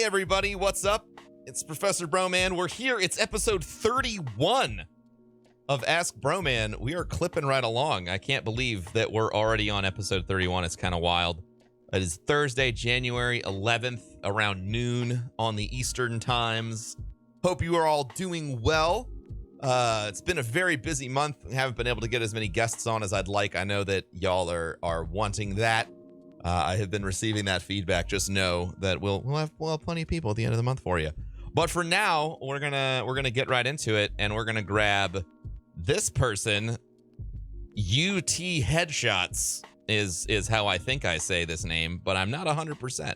Hey everybody, what's up? It's Professor Broman. We're here. It's episode 31 of Ask Broman. We are clipping right along. I can't believe that we're already on episode 31. It's kind of wild. It is Thursday, January 11th, around noon on the Eastern times. Hope you are all doing well. It's been a very busy month. We haven't been able to get as many guests on as I'd like. I know that y'all are wanting that. I have been receiving that feedback. Just know that we'll have plenty of people at the end of the month for you. But for now, we're gonna get right into it, and we're gonna grab this person. UT Headshots is how I think I say this name, but I'm not 100%.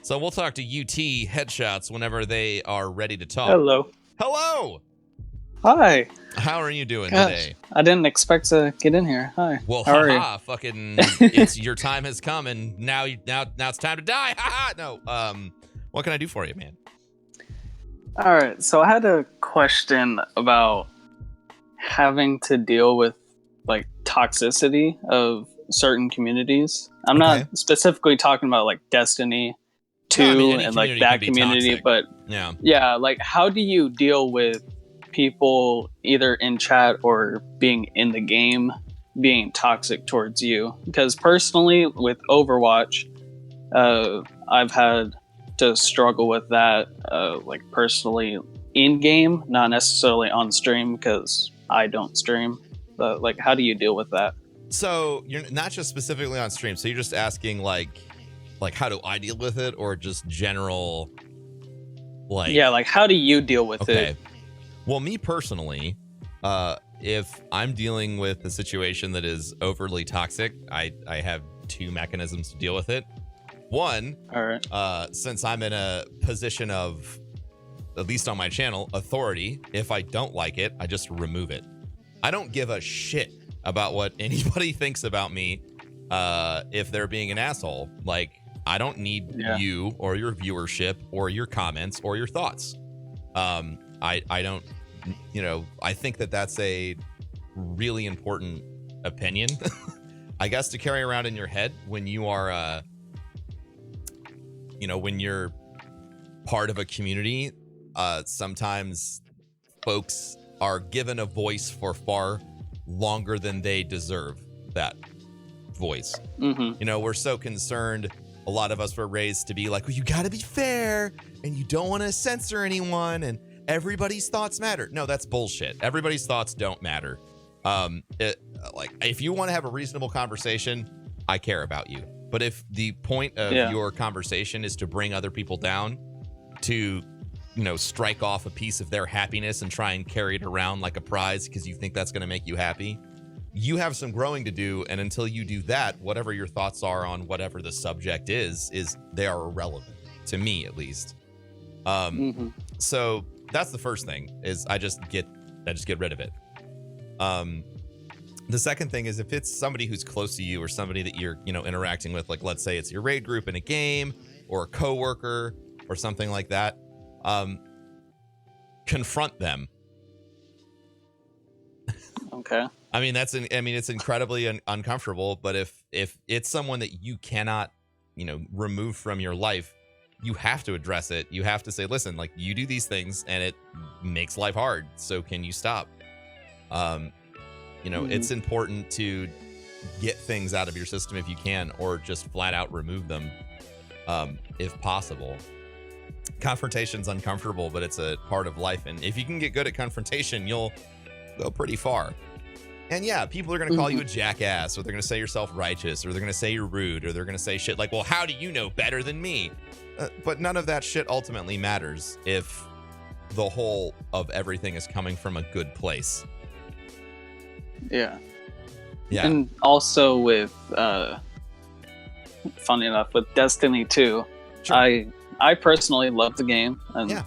So we'll talk to UT Headshots whenever they are ready to talk. Hello. Hi. How are you doing today? I didn't expect to get in here. Hi. Well, how are you? Fucking, it's your time has come, and now it's time to die. No. What can I do for you, man? All right. So I had a question about having to deal with like toxicity of certain communities. I'm not specifically talking about like Destiny 2 and like that community, but yeah, like how do you deal with people either in chat or being in the game being toxic towards you? Because personally with Overwatch, I've had to struggle with that, like personally in game, not necessarily on stream because I don't stream. But like, how do you deal with that? So you're not just specifically on stream. So you're just asking like how do I deal with it, or just general? Like, yeah, like how do you deal with it? Well, me personally, if I'm dealing with a situation that is overly toxic, I have two mechanisms to deal with it. One, since I'm in a position of, at least on my channel, authority, if I don't like it, I just remove it. I don't give a shit about what anybody thinks about me if they're being an asshole. Like, I don't need you or your viewership or your comments or your thoughts. I don't, I think that that's a really important opinion, I guess, to carry around in your head when you are, when you're part of a community. Sometimes folks are given a voice for far longer than they deserve that voice. Mm-hmm. We're so concerned. A lot of us were raised to be like, well, you got to be fair and you don't want to censor anyone and everybody's thoughts matter. No, that's bullshit. Everybody's thoughts don't matter. Like, if you want to have a reasonable conversation, I care about you. But if the point of your conversation is to bring other people down, to, strike off a piece of their happiness and try and carry it around like a prize because you think that's going to make you happy, you have some growing to do. And until you do that, whatever your thoughts are on whatever the subject is they are irrelevant to me, at least. So that's the first thing, is I just get rid of it. The second thing is, if it's somebody who's close to you or somebody that you're, interacting with, like let's say it's your raid group in a game or a coworker or something like that, confront them. Okay. I mean, it's incredibly uncomfortable, but if it's someone that you cannot, remove from your life, you have to address it. You have to say, listen, like, you do these things and it makes life hard. So can you stop? It's important to get things out of your system if you can, or just flat out remove them, if possible. Confrontation's uncomfortable, but it's a part of life. And if you can get good at confrontation, you'll go pretty far. And yeah, people are going to call you a jackass, or they're going to say you're self-righteous, or they're going to say you're rude, or they're going to say shit like, well, how do you know better than me? But none of that shit ultimately matters if the whole of everything is coming from a good place. Yeah. And also with, funny enough, with Destiny 2, sure. I personally love the game. And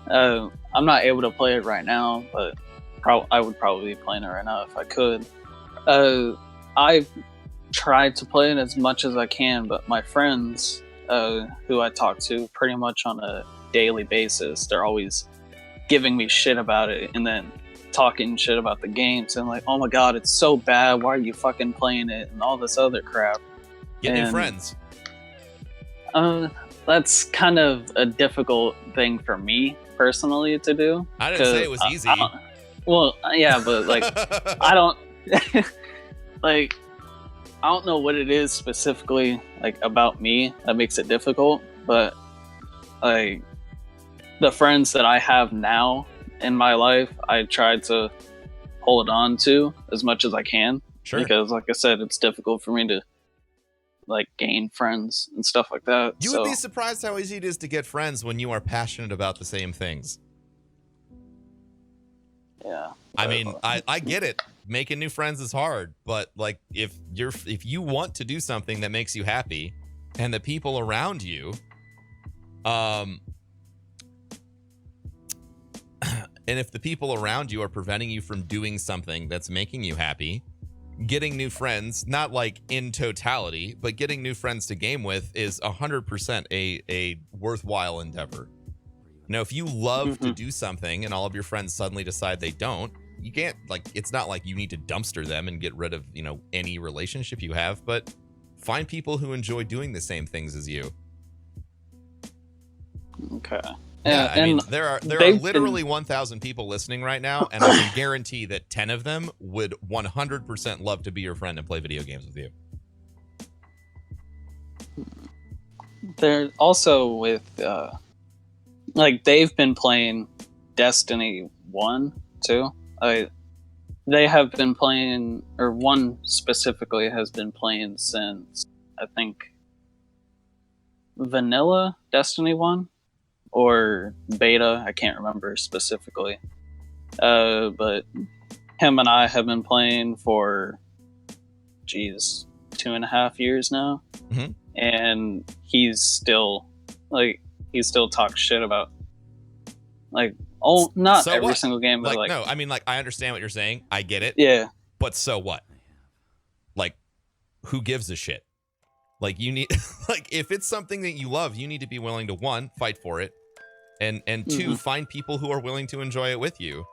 I'm not able to play it right now, but I would probably be playing it right now if I could. I've tried to play it as much as I can, but my friends who I talk to pretty much on a daily basis, they're always giving me shit about it and then talking shit about the game, saying like, oh my god, it's so bad, why are you fucking playing it, and all this other crap. Get new friends. that's kind of a difficult thing for me personally to do. I didn't say it was easy. Well, yeah, but like I don't like I don't know what it is specifically like about me that makes it difficult, but like the friends that I have now in my life, I try to hold on to as much as I can. Sure. Because like I said, it's difficult for me to like gain friends and stuff like that. You would be surprised how easy it is to get friends when you are passionate about the same things. Yeah. I mean, I get it. Making new friends is hard, but like if you want to do something that makes you happy and the people around you and if the people around you are preventing you from doing something that's making you happy, getting new friends, not like in totality, but getting new friends to game with is 100% a worthwhile endeavor. Now, if you love to do something and all of your friends suddenly decide they don't, you can't, like, it's not like you need to dumpster them and get rid of, you know, any relationship you have, but find people who enjoy doing the same things as you. Okay. Yeah, I mean, there are literally 1,000 people listening right now, and I can guarantee that 10 of them would 100% love to be your friend and play video games with you. They're also with, like, they've been playing Destiny 1, too. They have been playing, or one specifically has been playing since, I think, vanilla Destiny 1. Or beta, I can't remember specifically. But him and I have been playing for, 2.5 years now. Mm-hmm. And he's still talks shit about, like, not so every what? single game, but like, no, I mean, like, I understand what you're saying. I get it. Yeah. But so what? Like, who gives a shit? Like, you need, like, if it's something that you love, you need to be willing to, one, fight for it. And two, find people who are willing to enjoy it with you.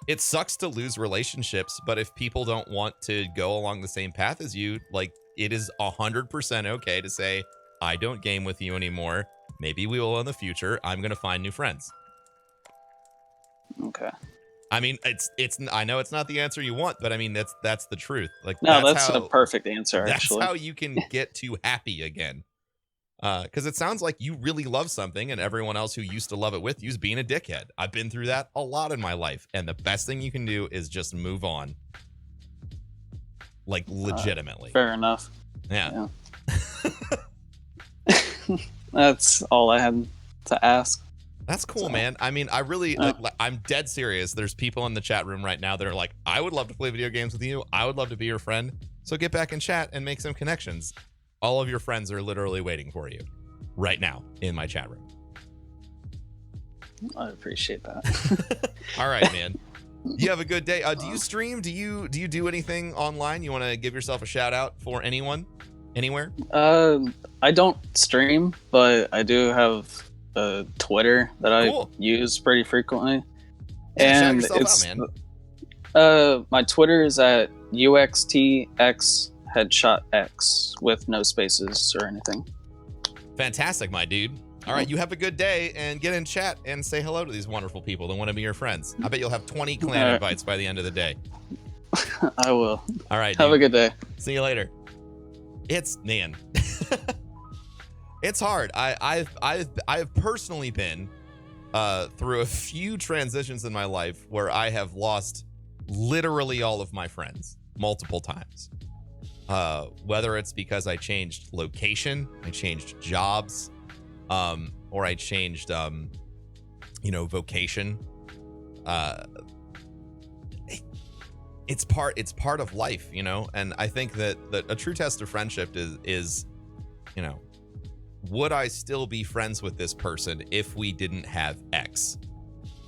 It sucks to lose relationships, but if people don't want to go along the same path as you, like, it is 100% okay to say, I don't game with you anymore. Maybe we will in the future. I'm going to find new friends. Okay. I mean, it's. I know it's not the answer you want, but I mean, that's the truth. Like, no, that's a perfect answer. That's how you can get to happy again. Because it sounds like you really love something and everyone else who used to love it with you is being a dickhead. I've been through that a lot in my life. And the best thing you can do is just move on. Like, legitimately. Fair enough. Yeah. That's all I had to ask. That's cool, man. I mean, I really, I'm dead serious. There's people in the chat room right now that are like, I would love to play video games with you. I would love to be your friend. So get back and chat and make some connections. All of your friends are literally waiting for you right now in my chat room. I appreciate that. All right, man. You have a good day. Do you stream? Do you do anything online? You want to give yourself a shout out for anyone, anywhere? I don't stream, but I do have a Twitter that I use pretty frequently. Yeah, and shout yourself out, man. My Twitter is at UXTX Headshot X with no spaces or anything. Fantastic, my dude. All right, you have a good day and get in chat and say hello to these wonderful people that want to be your friends. I bet you'll have 20 clan invites by the end of the day. I will. All right, have dude. a good day. See you later. It's man. It's hard. I've personally been through a few transitions in my life where I have lost literally all of my friends multiple times. Whether it's because I changed location, I changed jobs, or I changed, vocation. It's part of life, and I think that a true test of friendship is, would I still be friends with this person if we didn't have X?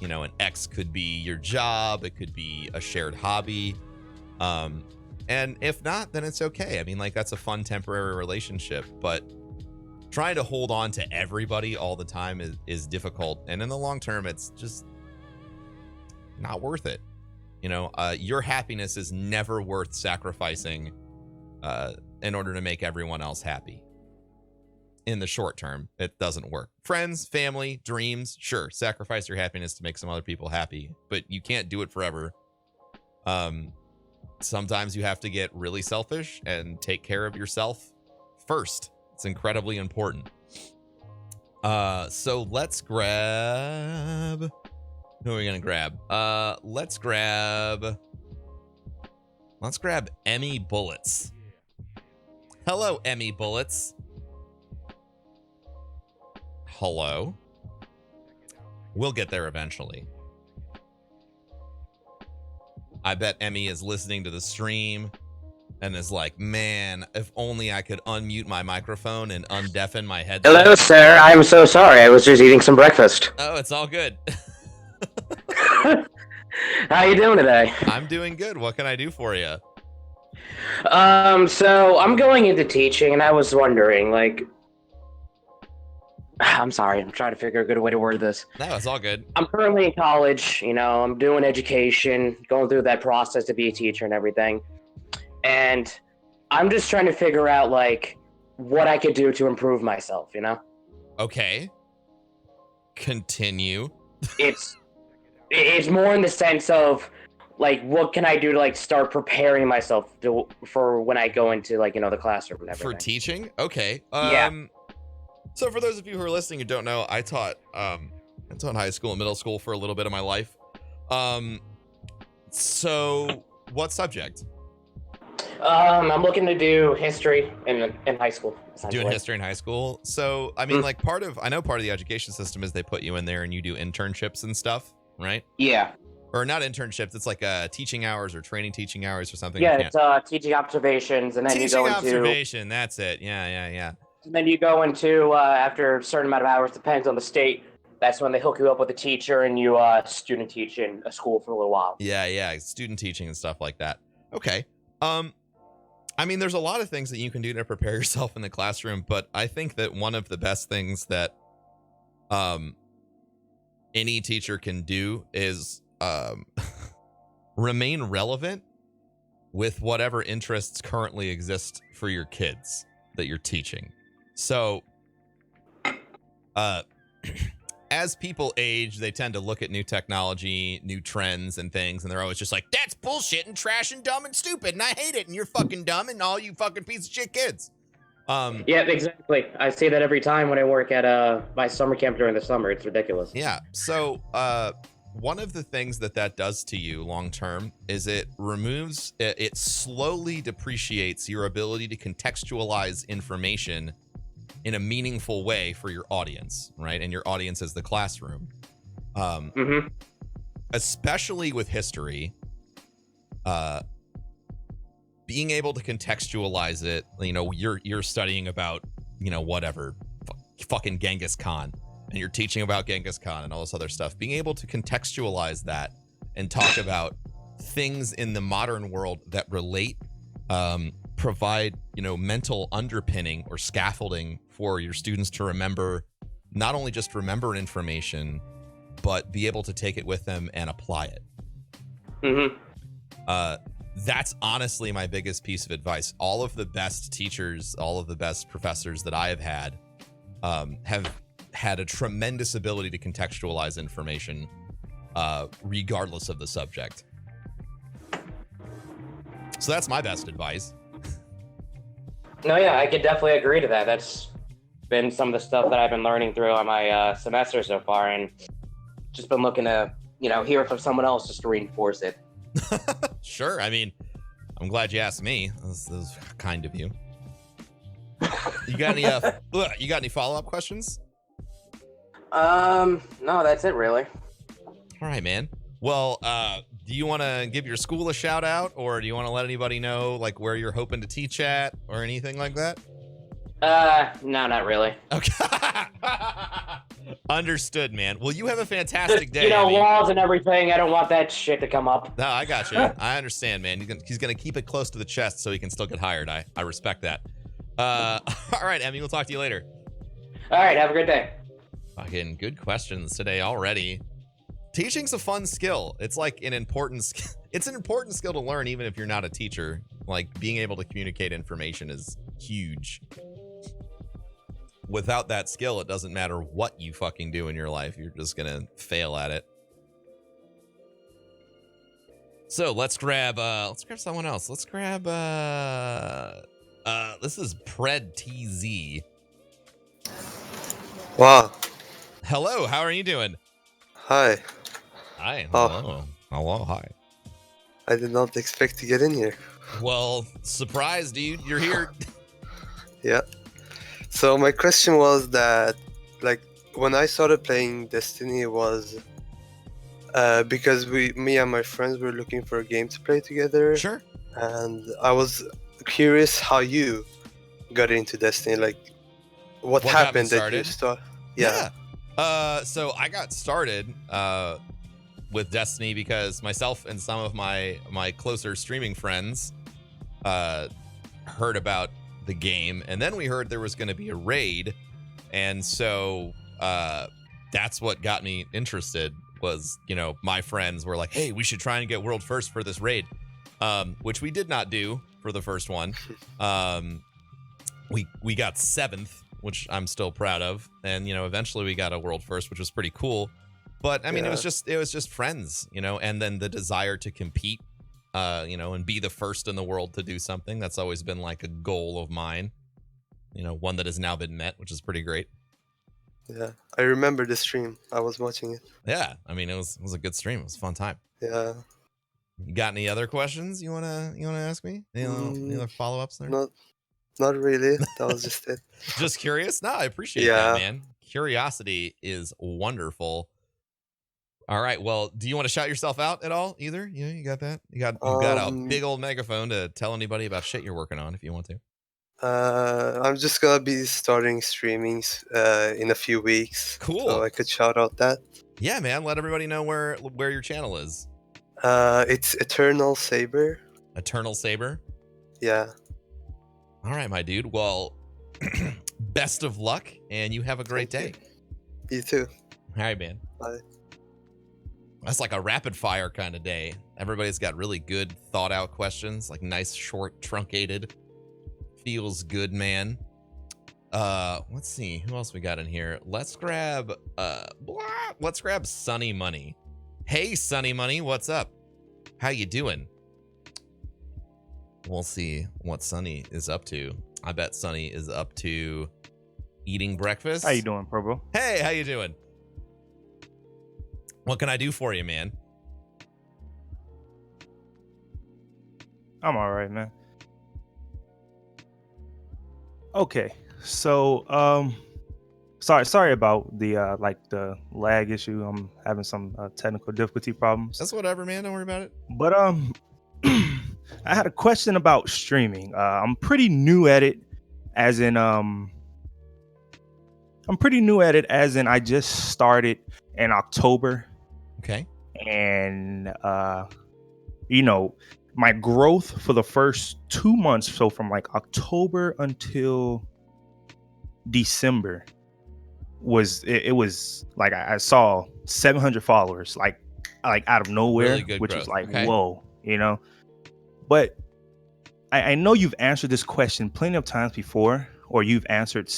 And X could be your job, it could be a shared hobby. And if not, then it's okay. I mean, like, that's a fun temporary relationship, but trying to hold on to everybody all the time is difficult. And in the long term, it's just not worth it. Your happiness is never worth sacrificing in order to make everyone else happy. in the short term. It doesn't work. Friends, family, dreams, sure, sacrifice your happiness to make some other people happy, but you can't do it forever. Sometimes you have to get really selfish and take care of yourself first. It's incredibly important. So let's grab... Who are we gonna grab? Let's grab Emmy Bullets. Hello, Emmy Bullets. Hello. We'll get there eventually. I bet Emmy is listening to the stream and is like, man, if only I could unmute my microphone and undeafen my headset. Hello, sir. I'm so sorry. I was just eating some breakfast. Oh, it's all good. How you doing today? I'm doing good. What can I do for you? So I'm going into teaching, and I was wondering, like, I'm sorry. I'm trying to figure a good way to word this. No, it's all good. I'm currently in college. You know, I'm doing education, going through that process to be a teacher and everything. And I'm just trying to figure out, like, what I could do to improve myself, you know? Okay. Continue. It's more in the sense of, like, what can I do to, like, start preparing myself for when I go into, like, you know, the classroom and everything. For teaching? Okay. Yeah. So for those of you who are listening who don't know, I taught high school and middle school for a little bit of my life. So what subject? I'm looking to do history in high school. Doing history in high school. So, I mean, like I know part of the education system is they put you in there and you do internships and stuff, right? Yeah. Or not internships. It's like teaching hours or training teaching hours or something. Yeah, it's teaching observations, and then you go into observation. That's it. Yeah. And then you go into after a certain amount of hours, depends on the state. That's when they hook you up with a teacher, and you student teach in a school for a little while. Yeah, student teaching and stuff like that. Okay. I mean, there's a lot of things that you can do to prepare yourself in the classroom, but I think that one of the best things that any teacher can do is remain relevant with whatever interests currently exist for your kids that you're teaching. So, as people age, they tend to look at new technology, new trends and things, and they're always just like, that's bullshit and trash and dumb and stupid, and I hate it, and you're fucking dumb, and all you fucking piece of shit kids. Yeah, exactly. I see that every time when I work at my summer camp during the summer. It's ridiculous. Yeah. So, one of the things that does to you long term is it slowly depreciates your ability to contextualize information in a meaningful way for your audience, right? And your audience is the classroom. Especially with history, being able to contextualize it, you know, you're studying about, you know, whatever, fucking Genghis Khan, and you're teaching about Genghis Khan and all this other stuff. Being able to contextualize that and talk about things in the modern world that relate, provide, you know, mental underpinning or scaffolding for your students to remember, not only just remember information, but be able to take it with them and apply it. That's honestly my biggest piece of advice. All of the best teachers, all of the best professors that I have had a tremendous ability to contextualize information, regardless of the subject. So that's my best advice. No, yeah, I could definitely agree to that. That's been some of the stuff that I've been learning through on my semester so far, and just been looking to, you know, hear it from someone else just to reinforce it. Sure. I mean, I'm glad you asked me. That was kind of you. You got any follow-up questions? No, that's it really. All right, man. Well, do you want to give your school a shout out, or do you want to let anybody know like where you're hoping to teach at or anything like that? No, not really. Okay. Understood, man. Well, you have a fantastic day. You know, Abby. laws and everything. I don't want that shit to come up. No, I got you. I understand, man. He's gonna keep it close to the chest so he can still get hired. I respect that. All right, Emmy. We'll talk to you later. All right. Have a good day. Fucking good questions today already. Teaching's a fun skill. It's like an important skill to learn, even if you're not a teacher. Like being able to communicate information is huge. without that skill, it doesn't matter what you fucking do in your life. You're just going to fail at it. So let's grab someone else. Let's grab this is Pred TZ. Wow. Hello, how are you doing? Hi. Hi. Oh. Hello. Hello, hi. I did not expect to get in here. Well, surprise, dude. You're here. Yeah. So my question was that, like, when I started playing Destiny, it was because me and my friends were looking for a game to play together. Sure. And I was curious how you got into Destiny. Like, what happened that you start? Yeah. So I got started with Destiny because myself and some of my closer streaming friends heard about the game, and then we heard there was going to be a raid, and so that's what got me interested. Was, you know, my friends were like, hey, we should try and get world first for this raid, which we did not do for the first one. We got 7th, which I'm still proud of, and, you know, eventually we got a world first, which was pretty cool. But I mean, it was just friends, you know, and then the desire to compete, you know, and be the first in the world to do something. That's always been like a goal of mine, you know, one that has now been met, which is pretty great. Yeah, I remember the stream. I was watching it. Yeah, I mean, it was a good stream. It was a fun time. Yeah. You got any other questions you wanna ask me? Any other follow ups there? Not really. That was just it. Just curious? No, I appreciate that, man. Curiosity is wonderful. All right. Well, do you want to shout yourself out at all? Either? Yeah, you got that? You got a big old megaphone to tell anybody about shit you're working on if you want to. I'm just gonna be starting streamings in a few weeks. Cool. So I could shout out that. Yeah, man. Let everybody know where your channel is. It's Eternal Saber. Eternal Saber? Yeah. All right, my dude. Well, best of luck, and you have a great day. You too. All right, man. Bye. That's like a rapid fire kind of day. Everybody's got really good thought out questions, like nice, short, truncated. Feels good, man. Let's see who else we got in here. Let's grab Sunny Money. Hey, Sunny Money, what's up? How you doing? We'll see what Sunny is up to. I bet Sunny is up to eating breakfast. How you doing, Probo? Hey, how you doing? What can I do for you, man? I'm all right, man. Okay, so sorry about the the lag issue. I'm having some technical difficulty problems. That's whatever, man. Don't worry about it. But I had a question about streaming. I'm pretty new at it, as in I just started in October. Okay. And you know, my growth for the first 2 months, so from like October until December, was like I saw 700 followers like out of nowhere, really good which growth. was like, okay. Whoa, you know. But I know you've answered this question plenty of times before, or you've answered.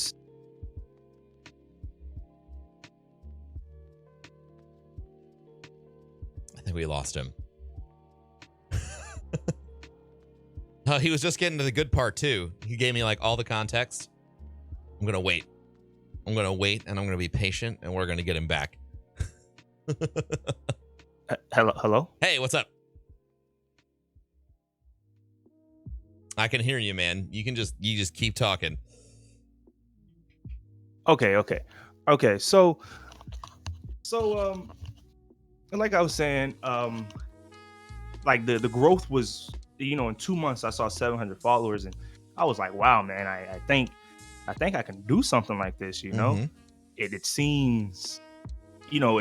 I think we lost him. Oh, he was just getting to the good part too. He gave me like all the context. I'm gonna wait, and I'm gonna be patient, and we're gonna get him back. Hello. Hey, what's up? I can hear you, man. You just keep talking. Okay. So like I was saying, like the growth was, you know, in 2 months I saw 700 followers, and I was like, wow, man, I think I can do something like this, you know. Mm-hmm. It seems, you know,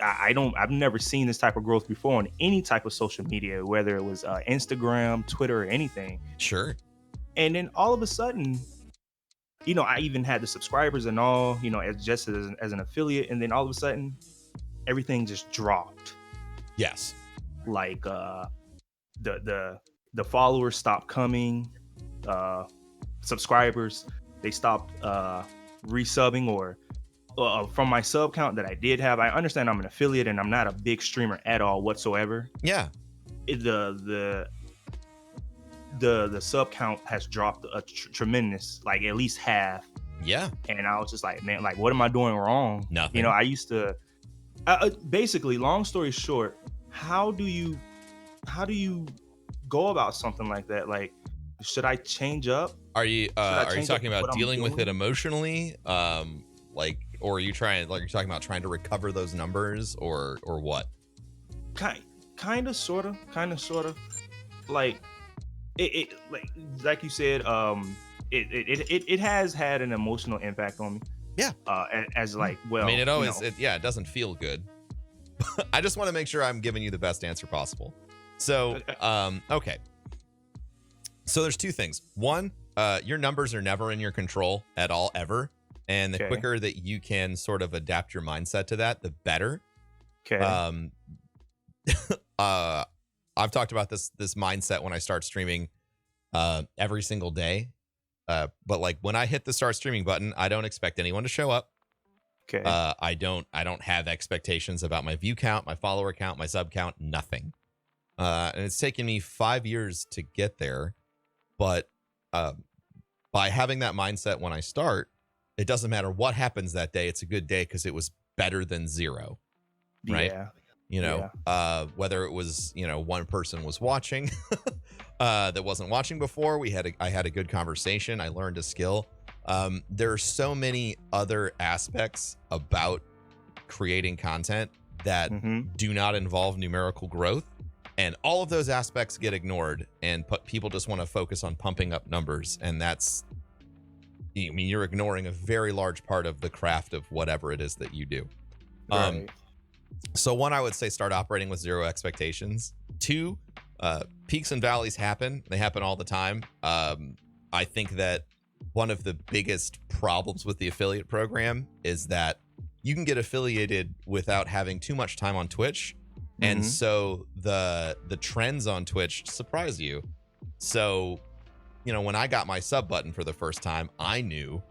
I've never seen this type of growth before on any type of social media, whether it was Instagram, Twitter, or anything. Sure. And then all of a sudden, you know, I even had the subscribers and all, you know, as an affiliate, and then all of a sudden everything just dropped. Yes. Like the followers stopped coming, subscribers, they stopped resubbing or from my sub count that I did have. I understand I'm an affiliate and I'm not a big streamer at all whatsoever. Yeah. The sub count has dropped a tremendous, like at least half. Yeah. And I was just like, man, like what am I doing wrong? Nothing. You know, I used to basically, long story short, how do you go about something like that? Like, should I change up? Are you talking about dealing with it emotionally? Like, or are you trying, like, you're talking about trying to recover those numbers, or what? Kind of, sort of. Like, it like you said, it has had an emotional impact on me. Yeah. As like, well, I mean, it always, you know, it doesn't feel good. I just want to make sure I'm giving you the best answer possible. So, okay. So there's two things. One, your numbers are never in your control at all, ever. And the quicker that you can sort of adapt your mindset to that, the better. Okay. I've talked about this mindset when I start streaming every single day. But like when I hit the start streaming button, I don't expect anyone to show up. Okay. I don't have expectations about my view count, my follower count, my sub count, nothing. And it's taken me 5 years to get there. But by having that mindset when I start, it doesn't matter what happens that day. It's a good day because it was better than zero. Right. Yeah. You know, whether it was, you know, one person was watching that wasn't watching before. I had a good conversation. I learned a skill. There are so many other aspects about creating content that do not involve numerical growth. And all of those aspects get ignored, and people just want to focus on pumping up numbers. And that's, I mean, you're ignoring a very large part of the craft of whatever it is that you do. Right. So one, I would say start operating with zero expectations. Two, peaks and valleys happen. They happen all the time. I think that one of the biggest problems with the affiliate program is that you can get affiliated without having too much time on Twitch. And so the trends on Twitch surprise you. So, you know, when I got my sub button for the first time, I knew,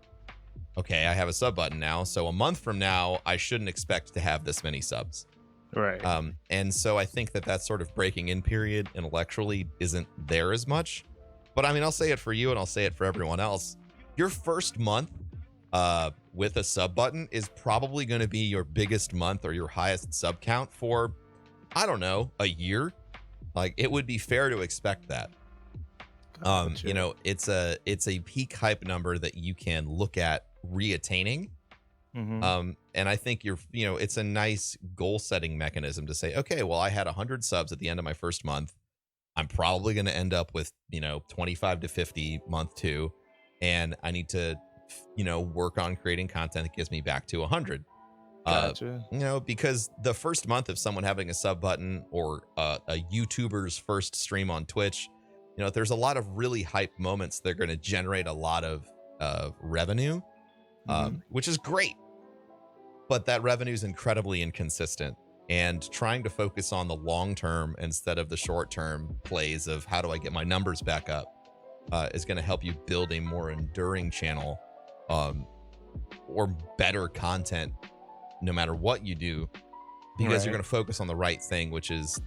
okay, I have a sub button now. So a month from now, I shouldn't expect to have this many subs. Right. And so I think that sort of breaking in period intellectually isn't there as much. But I mean, I'll say it for you and I'll say it for everyone else. Your first month with a sub button is probably going to be your biggest month or your highest sub count for, I don't know, a year. Like, it would be fair to expect that. Gotcha. You know, it's a peak hype number that you can look at reattaining. And I think it's a nice goal setting mechanism to say, okay, well, I had 100 subs at the end of my first month. I'm probably going to end up with, 25 to 50 month two. And I need to, work on creating content that gets me back to 100. Gotcha. Because the first month of someone having a sub button or a YouTuber's first stream on Twitch, there's a lot of really hype moments. They're going to generate a lot of revenue, which is great. But that revenue is incredibly inconsistent, and trying to focus on the long term instead of the short term plays of how do I get my numbers back up is going to help you build a more enduring channel or better content no matter what you do, because you're going to focus on the right thing, which is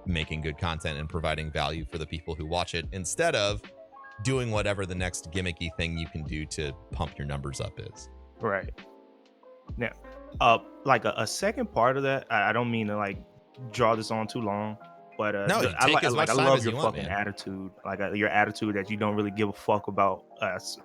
making good content and providing value for the people who watch it, instead of doing whatever the next gimmicky thing you can do to pump your numbers up is. Right. Now, like a second part of that, I don't mean to like draw this on too long, but no, I love your want, fucking man. attitude, like your attitude that you don't really give a fuck about.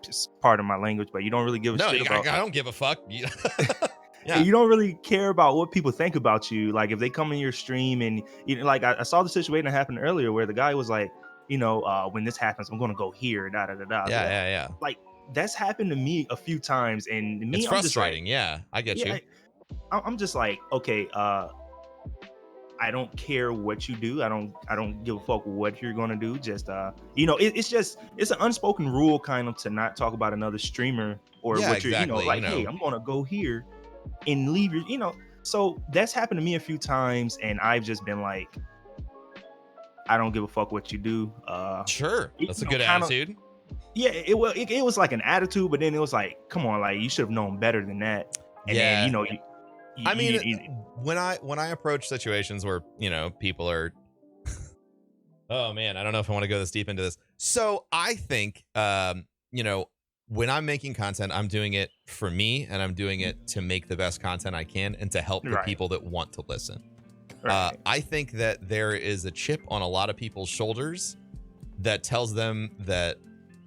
Just part of my language, but you don't really give a shit about. I don't give a fuck. Yeah. You don't really care about what people think about you. Like if they come in your stream and like I saw the situation that happened earlier where the guy was like, when this happens, I'm gonna go here. Da da da da. Yeah. Like that's happened to me a few times, and me, it's frustrating. I get you. I'm just like, okay, I don't care what you do. I don't give a fuck what you're gonna do. Just it's an unspoken rule kind of to not talk about another streamer or what you're, like, hey, I'm gonna go here and leave your, so that's happened to me a few times, and I've just been like, I don't give a fuck what you do. Sure, that's a good attitude. Yeah, it was like an attitude, but then it was like, come on, like you should have known better than that. And then, you know, I mean, when I approach situations where, you know, people are, oh man, I don't know if I want to go this deep into this. So I think, you know, when I'm making content, I'm doing it for me, and I'm doing it to make the best content I can and to help the people that want to listen. I think that there is a chip on a lot of people's shoulders that tells them that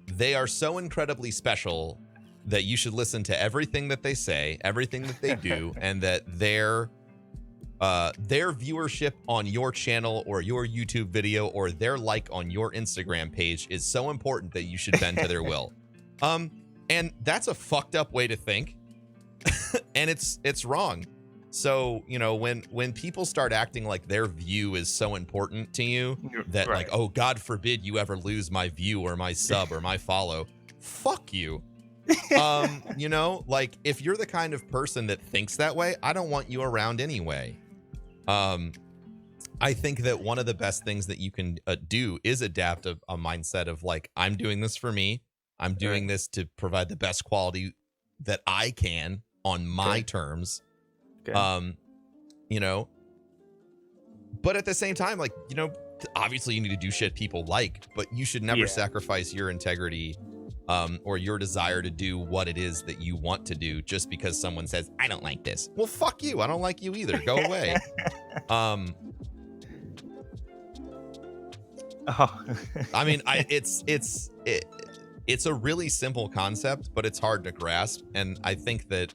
they are so incredibly special that you should listen to everything that they say, everything that they do, and that their viewership on your channel or your YouTube video or their like on your Instagram page is so important that you should bend to their will. And that's a fucked up way to think. And it's wrong. So, you know, when people start acting like their view is so important to you that like, oh, God forbid you ever lose my view or my sub or my follow, fuck you. You know, like if you're the kind of person that thinks that way, I don't want you around anyway. I think that one of the best things that you can do is adapt a mindset of like, I'm doing this for me. I'm doing this to provide the best quality that I can on my terms. You know, but at the same time, like, you know, obviously you need to do shit people like, but you should never sacrifice your integrity or your desire to do what it is that you want to do just because someone says, I don't like this. Well, fuck you. I don't like you either. Go away. I mean, it's a really simple concept, but it's hard to grasp. And I think that,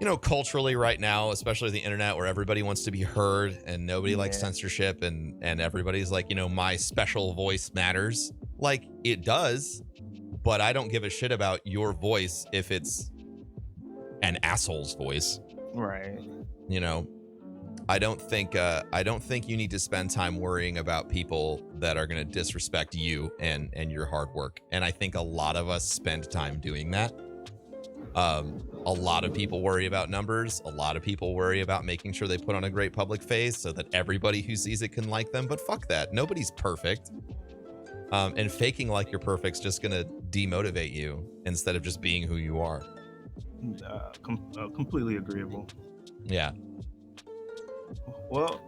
you know, culturally right now, especially the internet where everybody wants to be heard and nobody likes censorship and everybody's like, you know, my special voice matters. Like it does, but I don't give a shit about your voice if it's an asshole's voice. Right. You know, I don't think you need to spend time worrying about people that are going to disrespect you and your hard work. And I think a lot of us spend time doing that. A lot of people worry about numbers. A lot of people worry about making sure they put on a great public face so that everybody who sees it can like them. But fuck that. Nobody's perfect. And faking like you're perfect's just going to demotivate you instead of just being who you are. Completely agreeable. Yeah. Well,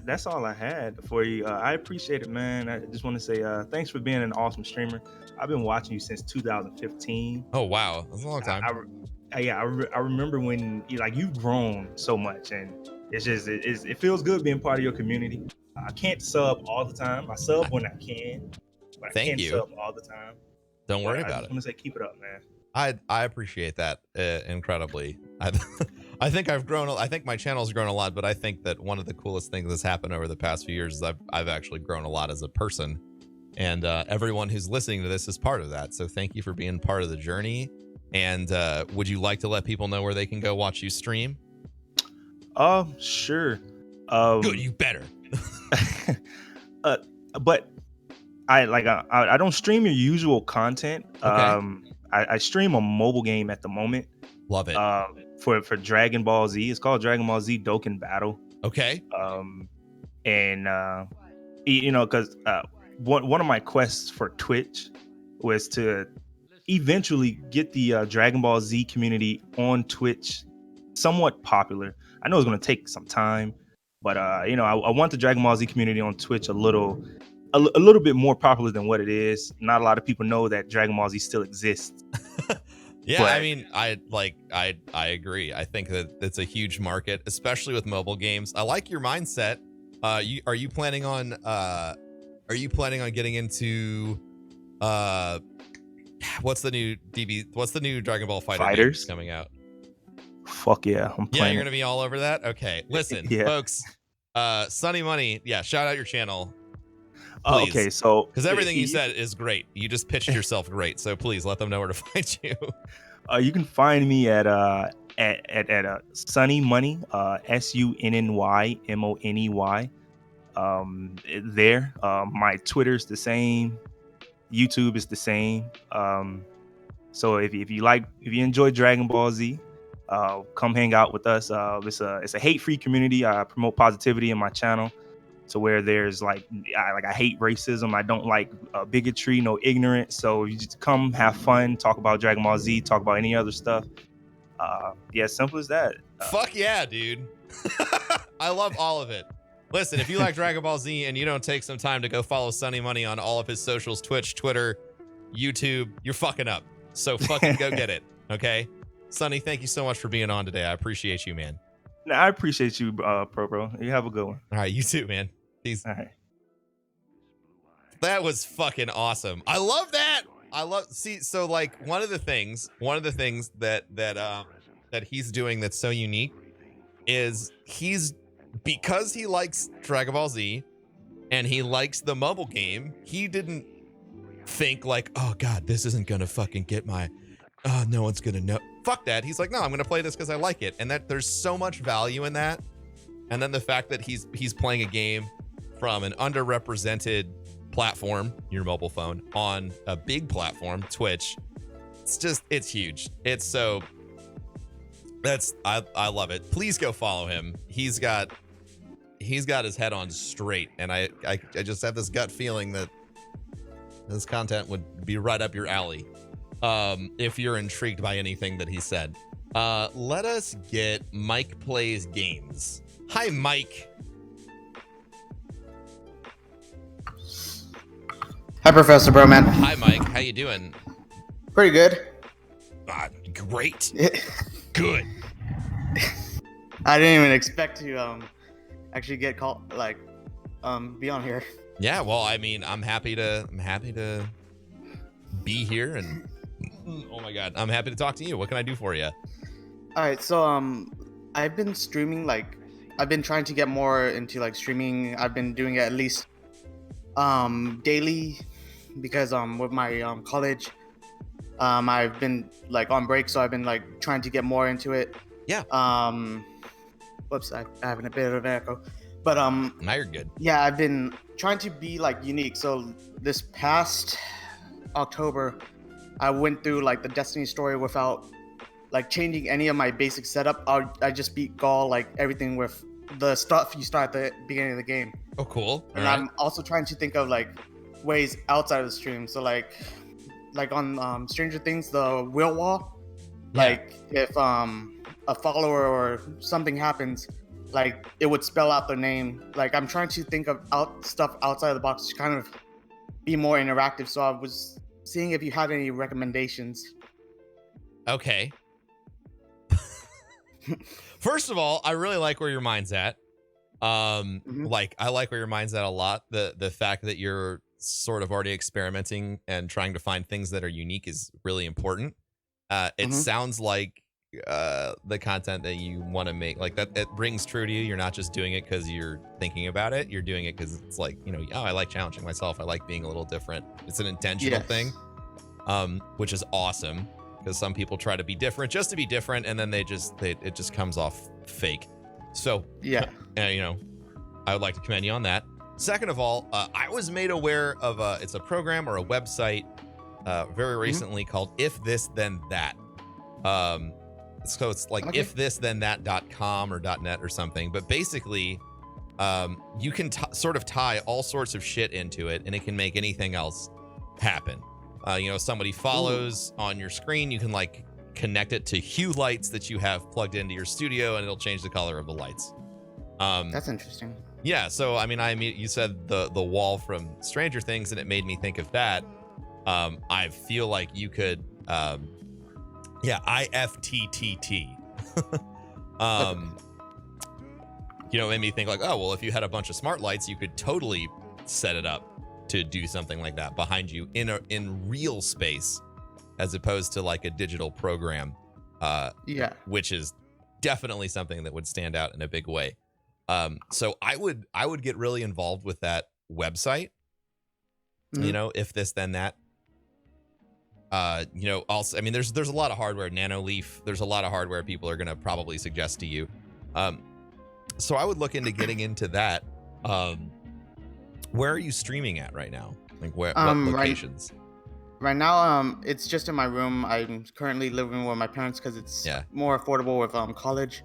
that's all I had for you. I appreciate it, man. I just want to say thanks for being an awesome streamer. I've been watching you since 2015. Oh, wow. That's a long time. I remember when you've grown so much, and it's just it feels good being part of your community. I can't sub all the time. I sub when I can, but I can't sub all the time. Don't worry about it. I just want to say keep it up, man. I appreciate that incredibly. I think I've grown. I think my channel's grown a lot, but I think that one of the coolest things that's happened over the past few years is I've actually grown a lot as a person, and everyone who's listening to this is part of that. So thank you for being part of the journey. And would you like to let people know where they can go watch you stream? Sure. Good, you better. But I don't stream your usual content. Okay. I stream a mobile game at the moment. Love it. For Dragon Ball Z. It's called Dragon Ball Z Dokkan Battle. Okay. And you know, because one of my quests for Twitch was to eventually get the Dragon Ball Z community on Twitch somewhat popular. I know it's going to take some time, but you know, I want the Dragon Ball Z community on Twitch a little bit more popular than what it is. Not a lot of people know that Dragon Ball Z still exists. Yeah, but I mean, I agree. I think that it's a huge market, especially with mobile games. I like your mindset. Are you planning on getting into what's the new Dragon Ball Fighters coming out? Fuck yeah, I'm playing. Yeah, you're gonna be all over that. Okay, listen, folks. Sunny Money, yeah, shout out your channel. Please. Okay, so because everything you said is great. You just pitched yourself great. So please let them know where to find you. You can find me at Sunny Money, SUNNYMONEY. There, my Twitter's the same, YouTube is the same. So if you enjoy Dragon Ball Z, come hang out with us. It's a hate-free community. I promote positivity in my channel. to where there's like I hate racism. I don't like bigotry, no ignorance. So you just come, have fun, talk about Dragon Ball Z, talk about any other stuff. Yeah, simple as that. Fuck yeah, dude. I love all of it. Listen, if you like Dragon Ball Z and you don't take some time to go follow Sunny Money on all of his socials, Twitch, Twitter, YouTube, you're fucking up. So fucking go get it, okay? Sunny, thank you so much for being on today. I appreciate you, man. No, I appreciate you, bro. You have a good one. All right, you too, man. Peace. All right. That was fucking awesome. I love that. So like one of the things that he's doing that's so unique is because he likes Dragon Ball Z and he likes the mobile game, he didn't think like, oh God, this isn't gonna fucking get no one's gonna know. Fuck that. He's like, no, I'm gonna play this because I like it. And that there's so much value in that. And then the fact that he's playing a game from an underrepresented platform, your mobile phone, on a big platform, Twitch, it's huge. I love it. Please go follow him. He's got his head on straight, and I just have this gut feeling that this content would be right up your alley. If you're intrigued by anything that he said. Let us get Mike Plays Games. Hi, Mike. Hi, Professor Broman. Hi, Mike. How you doing? Pretty good. Great. Good. I didn't even expect to actually get called, be on here. Yeah, well, I mean, I'm happy to be here, and oh my God, I'm happy to talk to you. What can I do for you? All right, so I've been streaming, I've been trying to get more into streaming. I've been doing it at least daily because with my college, I've been on break, so I've been trying to get more into it. Yeah. Whoops, I'm having a bit of an echo. But now you're good. Yeah, I've been trying to be unique. So this past October, I went through the Destiny story without changing any of my basic setup. I just beat Gaul, everything with the stuff you start at the beginning of the game. Oh, cool. And right. I'm also trying to think of ways outside of the stream. So on Stranger Things, the wheel wall, if a follower or something happens, it would spell out their name. I'm trying to think of stuff outside of the box to kind of be more interactive. So I was seeing if you had any recommendations. Okay. First of all, I really like where your mind's at. I like where your mind's at a lot. The fact that you're sort of already experimenting and trying to find things that are unique is really important. It sounds like the content that you want to make, that it rings true to you. You're not just doing it because you're thinking about it. You're doing it because it's I like challenging myself. I like being a little different. It's an intentional thing, which is awesome, because some people try to be different just to be different, and then it just comes off fake. So yeah, I would like to commend you on that. Second of all, I was made aware of it's a program or a website very recently called If This Then That. So it's if this then that.com or .net or something, but basically you can sort of tie all sorts of shit into it, and it can make anything else happen. Somebody follows on your screen, you can connect it to hue lights that you have plugged into your studio, and it'll change the color of the lights. That's interesting. Yeah, so you said the wall from Stranger Things, and it made me think of that. I feel like you could IFTTT. It made me think if you had a bunch of smart lights, you could totally set it up to do something like that behind you in real space, as opposed to a digital program, which is definitely something that would stand out in a big way. So I would get really involved with that website. If this then that. Also, there's a lot of hardware, Nanoleaf. There's a lot of hardware people are going to probably suggest to you. So I would look into getting into that. Where are you streaming at right now? What locations? Right now, it's just in my room. I'm currently living with my parents because it's more affordable with college.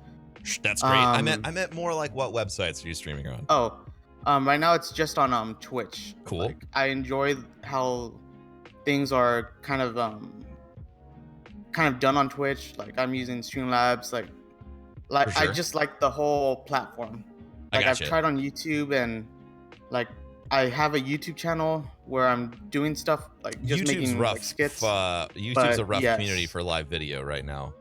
That's great. I meant more what websites are you streaming on? Oh, Right now it's just on Twitch. Cool. Like, I enjoy how things are kind of done on Twitch. Like I'm using Streamlabs. Like For sure. I just like the whole platform. I Like I've gotcha. tried on YouTube, and like I have a YouTube channel where I'm doing stuff like just YouTube's making rough. like skits. YouTube's a rough yes. community for live video right now.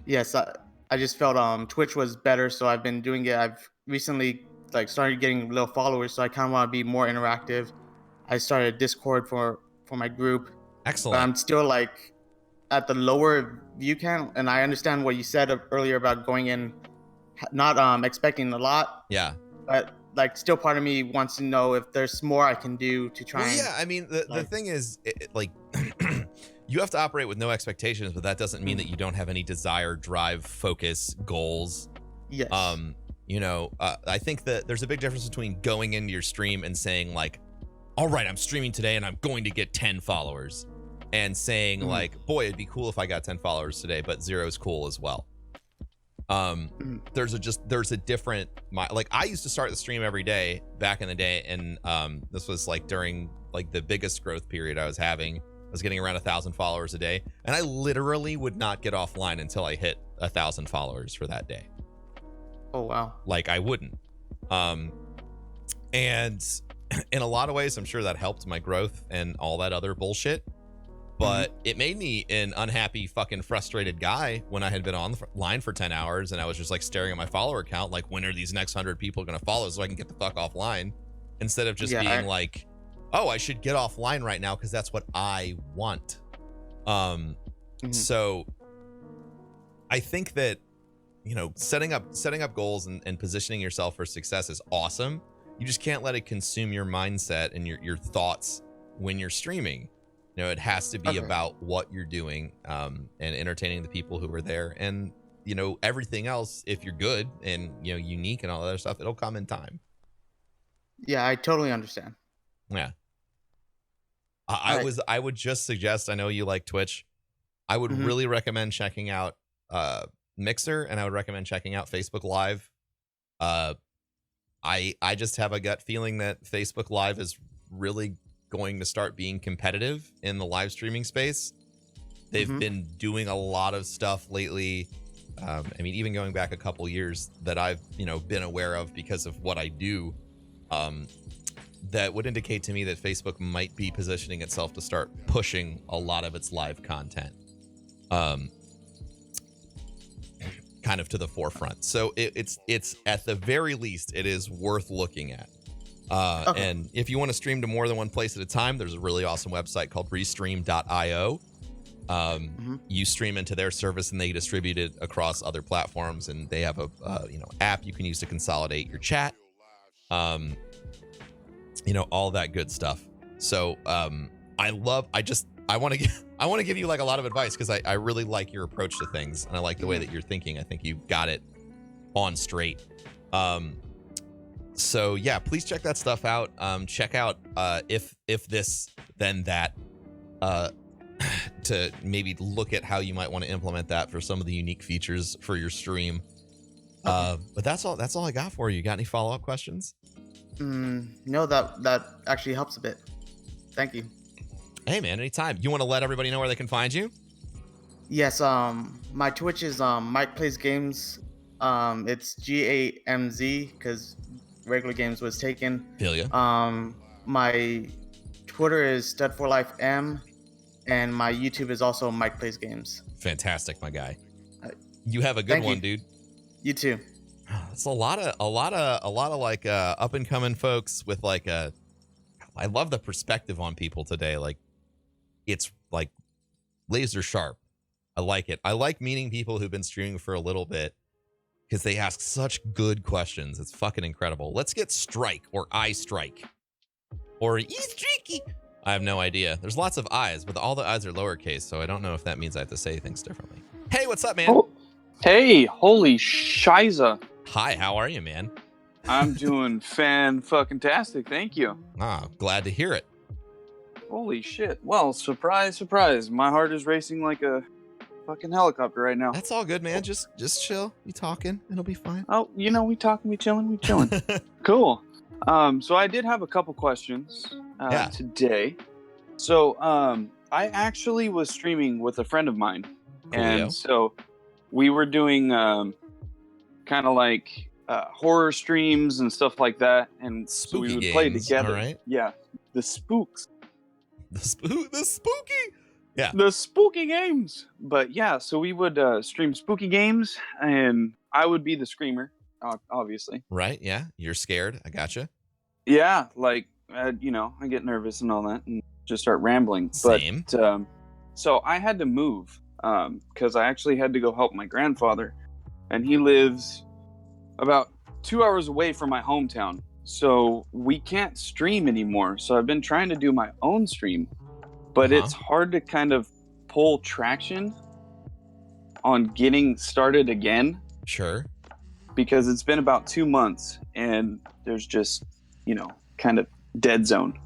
Yes, I just felt Twitch was better, so I've been doing it. I've recently like started getting little followers, so I kind of want to be more interactive. I started Discord for my group. But Excellent. I'm still like at the lower view count, and I understand what you said earlier about going in not expecting a lot. Yeah. But like still part of me wants to know if there's more I can do to try. Well, yeah, I mean, the thing is, like, you have to operate with no expectations, but that doesn't mean that you don't have any desire, drive, focus, goals. Yes. I think that there's a big difference between going into your stream and saying like, all right, I'm streaming today and I'm going to get 10 followers, and saying like, boy, it'd be cool if I got 10 followers today, but 0 is cool as well. There's a different, like I used to start the stream every day back in the day, and this was like during like the biggest growth period I was having. I was getting around 1,000 followers a day, and I literally would not get offline until I hit 1,000 followers for that day. Oh wow. Like I wouldn't. And in a lot of ways, I'm sure that helped my growth and all that other bullshit. But it made me an unhappy, fucking frustrated guy when I had been on the line for 10 hours and I was just like staring at my follower count, like, when are these next 100 people going to follow so I can get the fuck offline? Instead of just being like, oh, I should get offline right now because that's what I want. So I think that, setting up goals and positioning yourself for success is awesome. You just can't let it consume your mindset and your thoughts when you're streaming. It has to be about what you're doing, and entertaining the people who are there, and everything else. If you're good and unique and all that other stuff, it'll come in time. Yeah, I totally understand. Yeah. I would just suggest, I know you like Twitch. I would really recommend checking out Mixer, and I would recommend checking out Facebook Live. I just have a gut feeling that Facebook Live is really going to start being competitive in the live streaming space. They've been doing a lot of stuff lately. I mean, even going back a couple years that I've been aware of because of what I do, that would indicate to me that Facebook might be positioning itself to start pushing a lot of its live content kind of to the forefront. So it's at the very least, it is worth looking at. And if you want to stream to more than one place at a time, there's a really awesome website called restream.io. You stream into their service and they distribute it across other platforms, and they have a app you can use to consolidate your chat, all that good stuff. So I want to give you like a lot of advice because I really like your approach to things, and I like the way that you're thinking. I think you got it on straight. So yeah, please check that stuff out. Check out if this then that, to maybe look at how you might want to implement that for some of the unique features for your stream. But that's all I got for you. Got any follow-up questions? No, that actually helps a bit. Thank you. Hey man, anytime. You want to let everybody know where they can find you? Yes, my Twitch is Mike Plays Games. It's GAMZ because regular games was taken. Feel ya. My Twitter is Stud4LifeM, and my YouTube is also Mike Plays Games. Fantastic, my guy. You have a good one, dude. You too. It's a lot of like up and coming folks with like I love the perspective on people today. Like it's like laser sharp. I like it. I like meeting people who've been streaming for a little bit because they ask such good questions. It's fucking incredible. Let's get Strike or I Strike or Streaky. I have no idea. There's lots of I's, but all the I's are lowercase, so I don't know if that means I have to say things differently. Hey, what's up, man? Oh, hey, holy shiza. Hi, how are you, man? I'm doing fan-fucking-tastic, thank you. Ah, glad to hear it. Holy shit. Well, surprise, surprise. My heart is racing like a fucking helicopter right now. That's all good, man. Just chill. You talking. It'll be fine. Oh, we talking, we chilling, we chilling. Cool. So I did have a couple questions today. So I actually was streaming with a friend of mine, and so we were doing kind of like horror streams and stuff like that, and so we would play together. All right. Yeah, the spooks. The spooky. Yeah. The spooky games. But yeah, so we would stream spooky games, and I would be the screamer, obviously. Right. Yeah. You're scared. I gotcha. Yeah, like I get nervous and all that, and just start rambling. Same. But so I had to move because I actually had to go help my grandfather, and he lives about 2 hours away from my hometown. So we can't stream anymore. So I've been trying to do my own stream, but it's hard to kind of pull traction on getting started again. Sure. Because it's been about 2 months and there's just, kind of dead zone.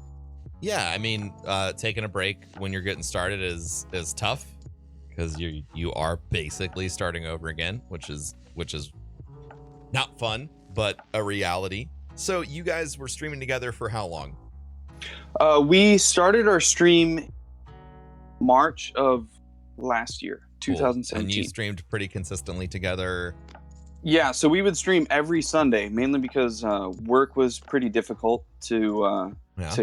Yeah, I mean, taking a break when you're getting started is tough because you are basically starting over again, which is not fun, but a reality. So you guys were streaming together for how long? We started our stream March of last year, 2017. And you streamed pretty consistently together? Yeah, so we would stream every Sunday, mainly because work was pretty difficult to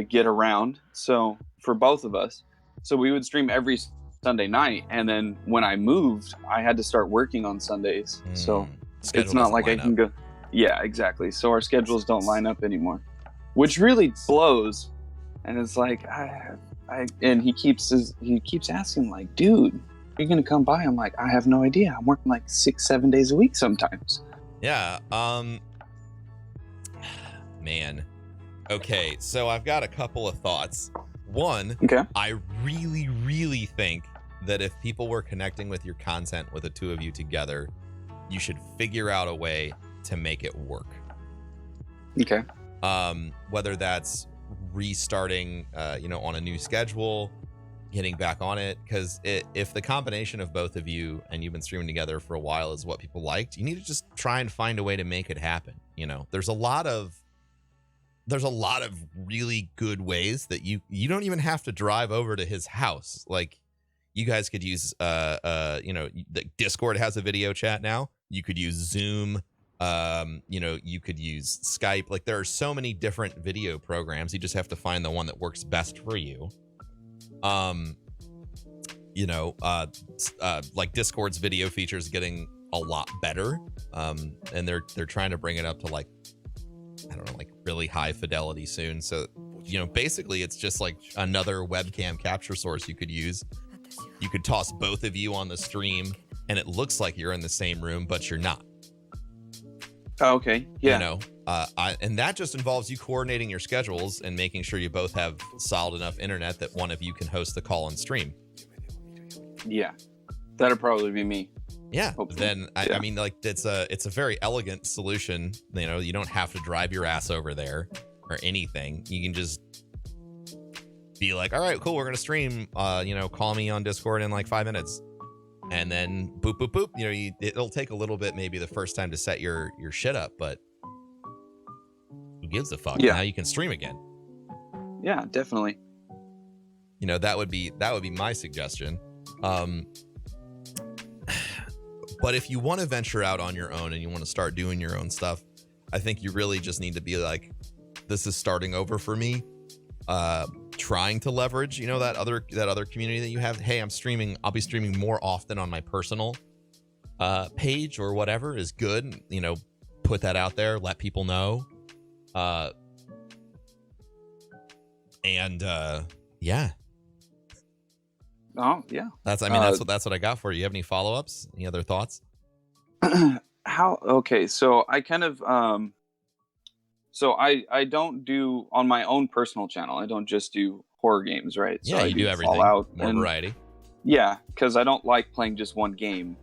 get around. So for both of us, so we would stream every Sunday night, and then when I moved, I had to start working on Sundays. So it's not like I can go. Yeah, exactly. So our schedules don't line up anymore, which really blows. And it's like, and he keeps asking, like, dude, are you gonna come by? I'm like, I have no idea. I'm working like 6-7 days a week sometimes. Yeah. Man. Okay, so I've got a couple of thoughts. One, I really, really think that if people were connecting with your content with the two of you together, you should figure out a way to make it work. Okay. Whether that's restarting, on a new schedule, getting back on it, because if the combination of both of you and you've been streaming together for a while is what people liked, you need to just try and find a way to make it happen. There's a lot of really good ways that you don't even have to drive over to his house. Like, you guys could use the Discord has a video chat now. You could use Zoom. You could use Skype. Like, there are so many different video programs. You just have to find the one that works best for you. Like Discord's video features getting a lot better. And they're trying to bring it up to like really high fidelity soon. So, basically it's just like another webcam capture source you could use. You could toss both of you on the stream and it looks like you're in the same room, but you're not. Oh, okay. Yeah. And that just involves you coordinating your schedules and making sure you both have solid enough internet that one of you can host the call and stream. Yeah. That'll probably be me. Yeah. Hopefully. Then I mean, like, it's a very elegant solution. You don't have to drive your ass over there or anything. You can just be like, all right, cool, we're gonna stream. Call me on Discord in like 5 minutes. And then boop, boop, boop. It'll take a little bit, maybe the first time to set your shit up, but who gives a fuck? Yeah. Now you can stream again. Yeah, definitely. That would be my suggestion. But if you want to venture out on your own and you want to start doing your own stuff, I think you really just need to be like, this is starting over for me. Trying to leverage, that other community that you have. Hey, I'll be streaming more often on my personal page or whatever is good. Put that out there, let people know. Yeah. Oh, yeah. That's what I got for you. You have any follow-ups? Any other thoughts? Okay, so I kind of so I don't do on my own personal channel. I don't just do horror games, right? Yeah, so you do everything. More variety. Yeah, because I don't like playing just one game,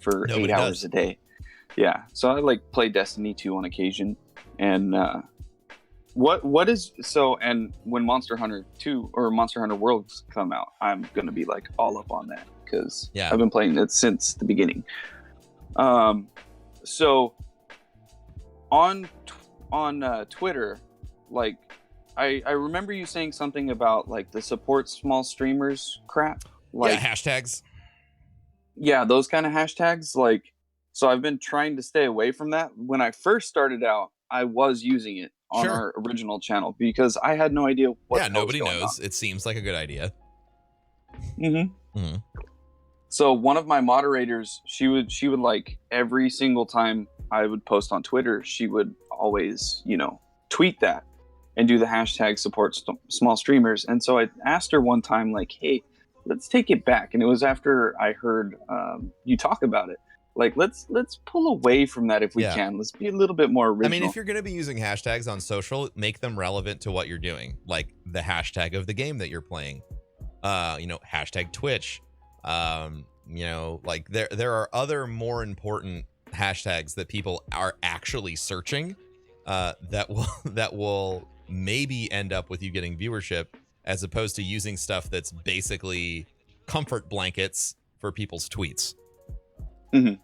for Nobody 8 hours does. a day. Yeah, so I like play Destiny 2 on occasion. And what is so? And when Monster Hunter 2 or Monster Hunter Worlds come out, I'm gonna be like all up on that because I've been playing it since the beginning. So on Twitter, like, I remember you saying something about like the support small streamers crap. Like, yeah, hashtags. Yeah, those kind of hashtags. Like, so I've been trying to stay away from that. When I first started out, I was using it on our original channel because I had no idea what. Yeah, nobody knows. It seems like a good idea. So one of my moderators, she would like every single time I would post on Twitter, she would always, you know, tweet that and do the hashtag support small streamers. And so I asked her one time, like, hey, let's take it back. And it was after I heard you talk about it. Like, let's pull away from that if we can. Let's be a little bit more original. I mean, if you're going to be using hashtags on social, make them relevant to what you're doing. Like the hashtag of the game that you're playing. You know, hashtag Twitch. You know, like there are other more important hashtags that people are actually searching that will maybe end up with you getting viewership, as opposed to using stuff that's basically comfort blankets for people's tweets. If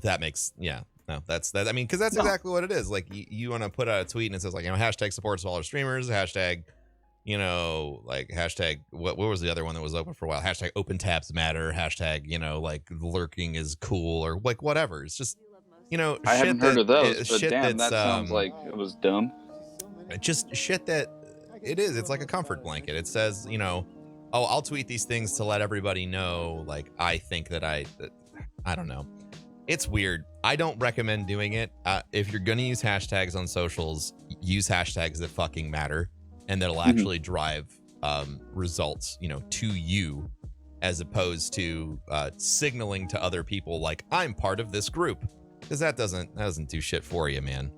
that makes, that's that. I mean, because that's exactly what it is. Like you want to put out a tweet and it says like, you know, hashtag support smaller streamers, hashtag, you know, like hashtag what was the other one that was open for a while? Hashtag open tabs matter, hashtag, you know, like lurking is cool, or like whatever. It's just, you know, I haven't heard of those, but damn, that that's, sounds like it was dumb. Just shit that it is. It's like a comfort blanket. It says, you know, oh, I'll tweet these things to let everybody know, like, I think that I don't know. It's weird. I don't recommend doing it. If you're going to use hashtags on socials, use hashtags that fucking matter and that'll actually drive results, you know, to you, as opposed to signaling to other people like, I'm part of this group, because that doesn't do shit for you, man.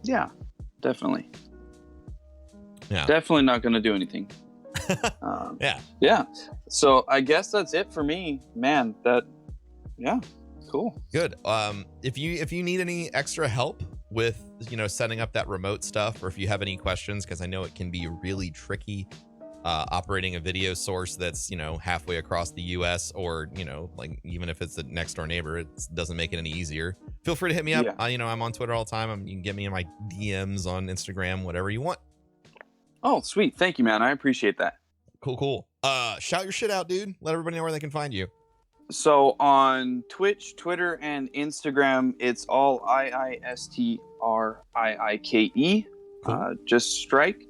Yeah, definitely. Yeah, definitely not going to do anything. Yeah. So I guess that's it for me, man. Cool. Good. If you need any extra help with, you know, setting up that remote stuff, or if you have any questions, because I know it can be really tricky operating a video source that's, you know, halfway across the US, or, you know, like even if it's a next door neighbor, it doesn't make it any easier. Feel free to hit me up. You know, I'm on Twitter all the time. You can get me in my DMs on Instagram, whatever you want. Oh, sweet. Thank you, man. I appreciate that. Cool. Shout your shit out, dude. Let everybody know where they can find you. So on Twitch, Twitter, and Instagram, it's all IISTRIIKE. Cool. Just strike.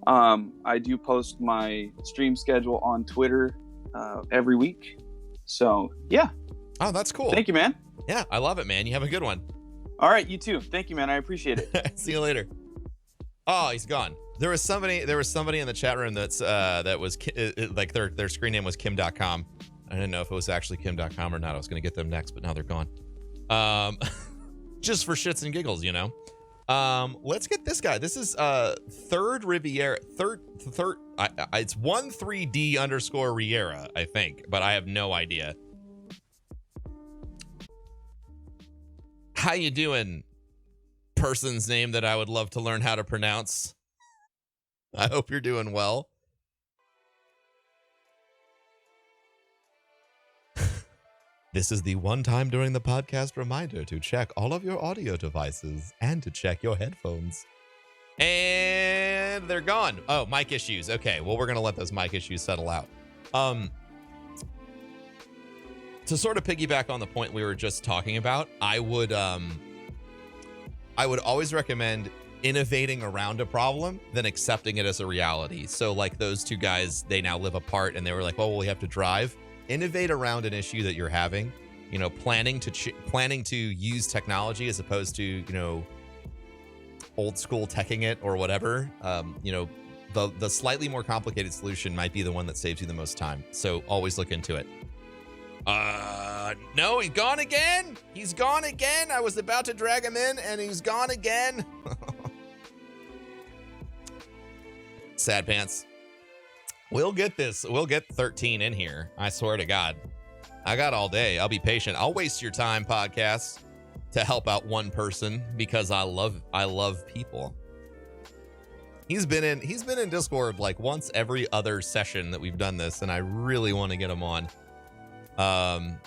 I do post my stream schedule on Twitter every week. So yeah. Oh, that's cool. Thank you, man. Yeah, I love it, man. You have a good one. All right, you too. Thank you, man. I appreciate it. See you later. Oh, he's gone. There was somebody in the chat room that's that was like their screen name was Kim Dotcom. I didn't know if it was actually Kim Dotcom or not. I was going to get them next, but now they're gone. Just for shits and giggles, you know. Let's get this guy. This is third Riviera. It's 13D_Riera, I think, but I have no idea. How you doing? Person's name that I would love to learn how to pronounce. I hope you're doing well. This is the one time during the podcast reminder to check all of your audio devices and to check your headphones. And they're gone. Oh, mic issues. Okay, well, we're going to let those mic issues settle out. To sort of piggyback on the point we were just talking about, I would always recommend innovating around a problem than accepting it as a reality. So like those two guys, they now live apart and they were like, well, we have to drive. Innovate around an issue that you're having, you know, planning to use technology as opposed to, you know, old school teching it or whatever. You know, the slightly more complicated solution might be the one that saves you the most time. So always look into it. No, he's gone again. He's gone again. I was about to drag him in and he's gone again. Sad pants. We'll get this. We'll get 13 in here. I swear to God. I got all day. I'll be patient. I'll waste your time, podcast, to help out one person because I love people. He's been in Discord like once every other session that we've done this, and I really want to get him on.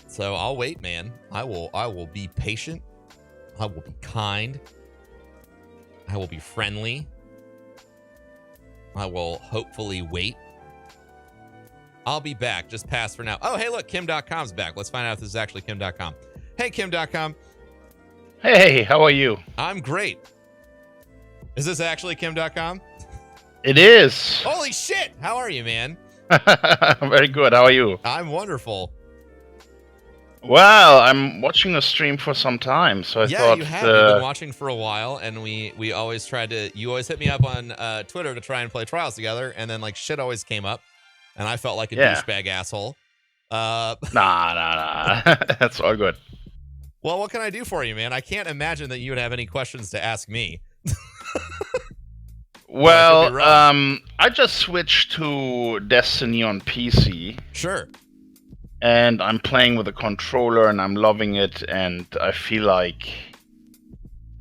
So I'll wait, man. I will be patient. I will be kind. I will be friendly. I will hopefully wait. I'll be back. Just pass for now. Oh, hey, look, Kim Dotcom's back. Let's find out if this is actually Kim Dotcom. Hey, Kim Dotcom. Hey, how are you? I'm great. Is this actually Kim Dotcom? It is. Holy shit! How are you, man? Very good. How are you? I'm wonderful. Well, I'm watching the stream for some time, so I thought... Yeah, you have. You've been watching for a while, and we always tried to... You always hit me up on Twitter to try and play Trials together, and then, like, shit always came up, and I felt like a douchebag asshole. Nah. That's all good. Well, what can I do for you, man? I can't imagine that you would have any questions to ask me. Well, I just switched to Destiny on PC. Sure. And I'm playing with a controller, and I'm loving it, and I feel like,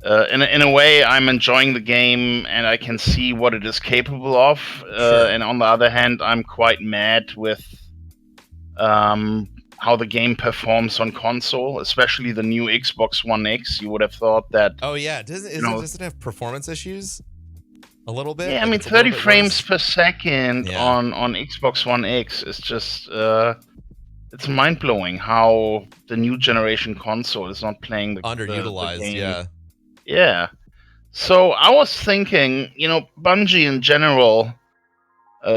in a way, I'm enjoying the game, and I can see what it is capable of. Sure. And on the other hand, I'm quite mad with how the game performs on console, especially the new Xbox One X. You would have thought that... Oh, yeah. Does it have performance issues? A little bit? Yeah, I mean, 30 frames per second on Xbox One X is just... it's mind-blowing how the new generation console is not playing the underutilized, the game. Yeah. Yeah. So I was thinking, Bungie in general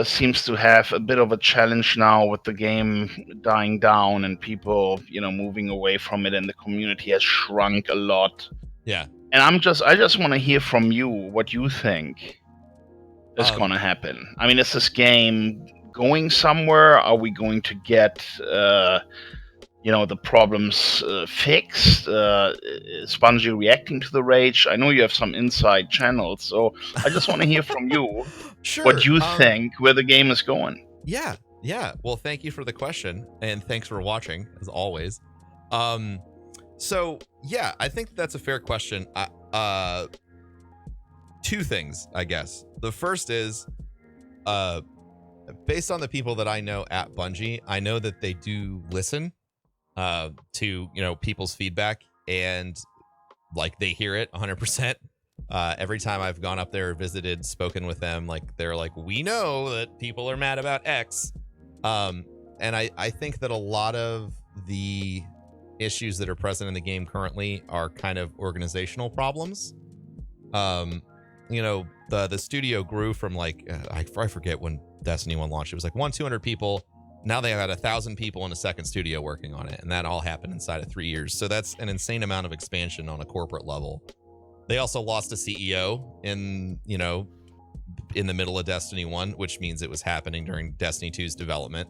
seems to have a bit of a challenge now with the game dying down and people, moving away from it, and the community has shrunk a lot. Yeah. And I just want to hear from you what you think is going to happen. I mean, is this game going somewhere? Are we going to get, the problems fixed? Is Bungie reacting to the rage? I know you have some inside channels, so I just want to hear from you what you think where the game is going. Yeah. Well, thank you for the question, and thanks for watching, as always. So, yeah, I think that's a fair question. Two things, I guess. The first is, based on the people that I know at Bungie, I know that they do listen to people's feedback, and like they hear it 100%. Every time I've gone up there, visited, spoken with them, like they're like, we know that people are mad about X, and I think that a lot of the issues that are present in the game currently are kind of organizational problems. The studio grew from like I forget when Destiny 1 launched. It was like 200 people. Now they got 1,000 people in a second studio working on it, and that all happened inside of 3 years. So that's an insane amount of expansion on a corporate level. They also lost a CEO in the middle of Destiny 1, which means it was happening during Destiny 2's development.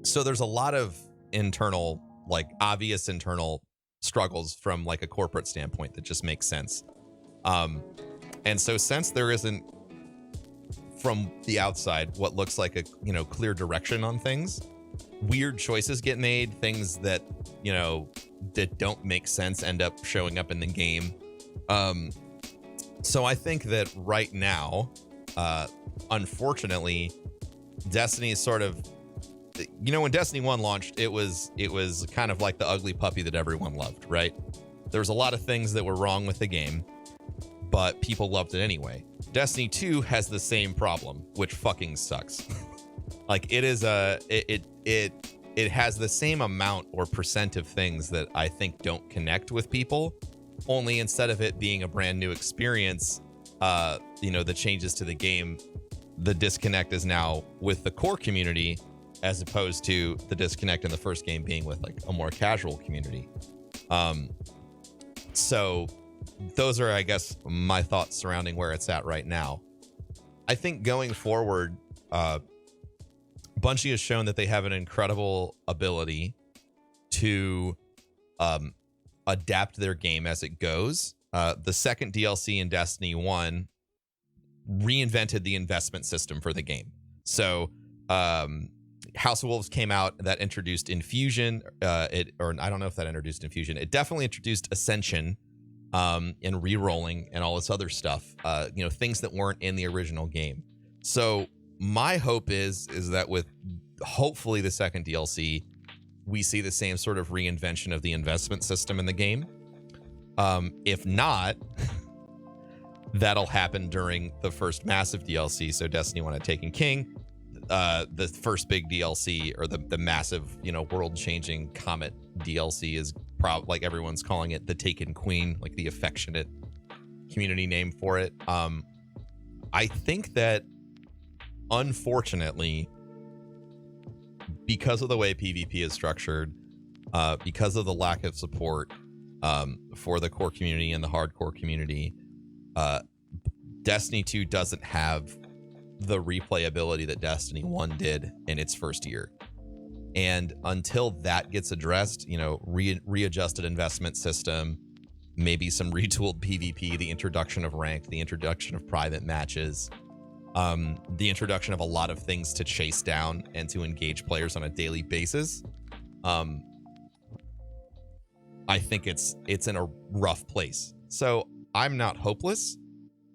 So there's a lot of internal, like obvious internal struggles from like a corporate standpoint that just makes sense. And so since there isn't from the outside what looks like a clear direction on things, weird choices get made, things that that don't make sense end up showing up in the game. So I think that right now, unfortunately, Destiny is sort of, when Destiny 1 launched, it was kind of like the ugly puppy that everyone loved, right? There was a lot of things that were wrong with the game, but people loved it anyway. Destiny 2 has the same problem, which fucking sucks. Like it is it has the same amount or percent of things that I think don't connect with people. Only instead of it being a brand new experience, the changes to the game, the disconnect is now with the core community, as opposed to the disconnect in the first game being with like a more casual community. So those are, I guess, my thoughts surrounding where it's at right now. I think going forward, Bungie has shown that they have an incredible ability to adapt their game as it goes. The second DLC in Destiny 1 reinvented the investment system for the game. So House of Wolves came out, that introduced Infusion, or I don't know if that introduced Infusion. It definitely introduced Ascension, and re-rolling and all this other stuff, things that weren't in the original game. So my hope is that with hopefully the second DLC, we see the same sort of reinvention of the investment system in the game. If not, that'll happen during the first massive DLC. So Destiny 1 had Taken King. The first big DLC, or the massive, world-changing Comet DLC, is probably, like everyone's calling it, the Taken Queen, like the affectionate community name for it. I think that, unfortunately, because of the way PvP is structured, because of the lack of support for the core community and the hardcore community, Destiny 2 doesn't have the replayability that Destiny 1 did in its first year. And until that gets addressed, readjusted investment system, maybe some retooled PvP, the introduction of ranked, the introduction of private matches, the introduction of a lot of things to chase down and to engage players on a daily basis, I think it's in a rough place. So I'm not hopeless,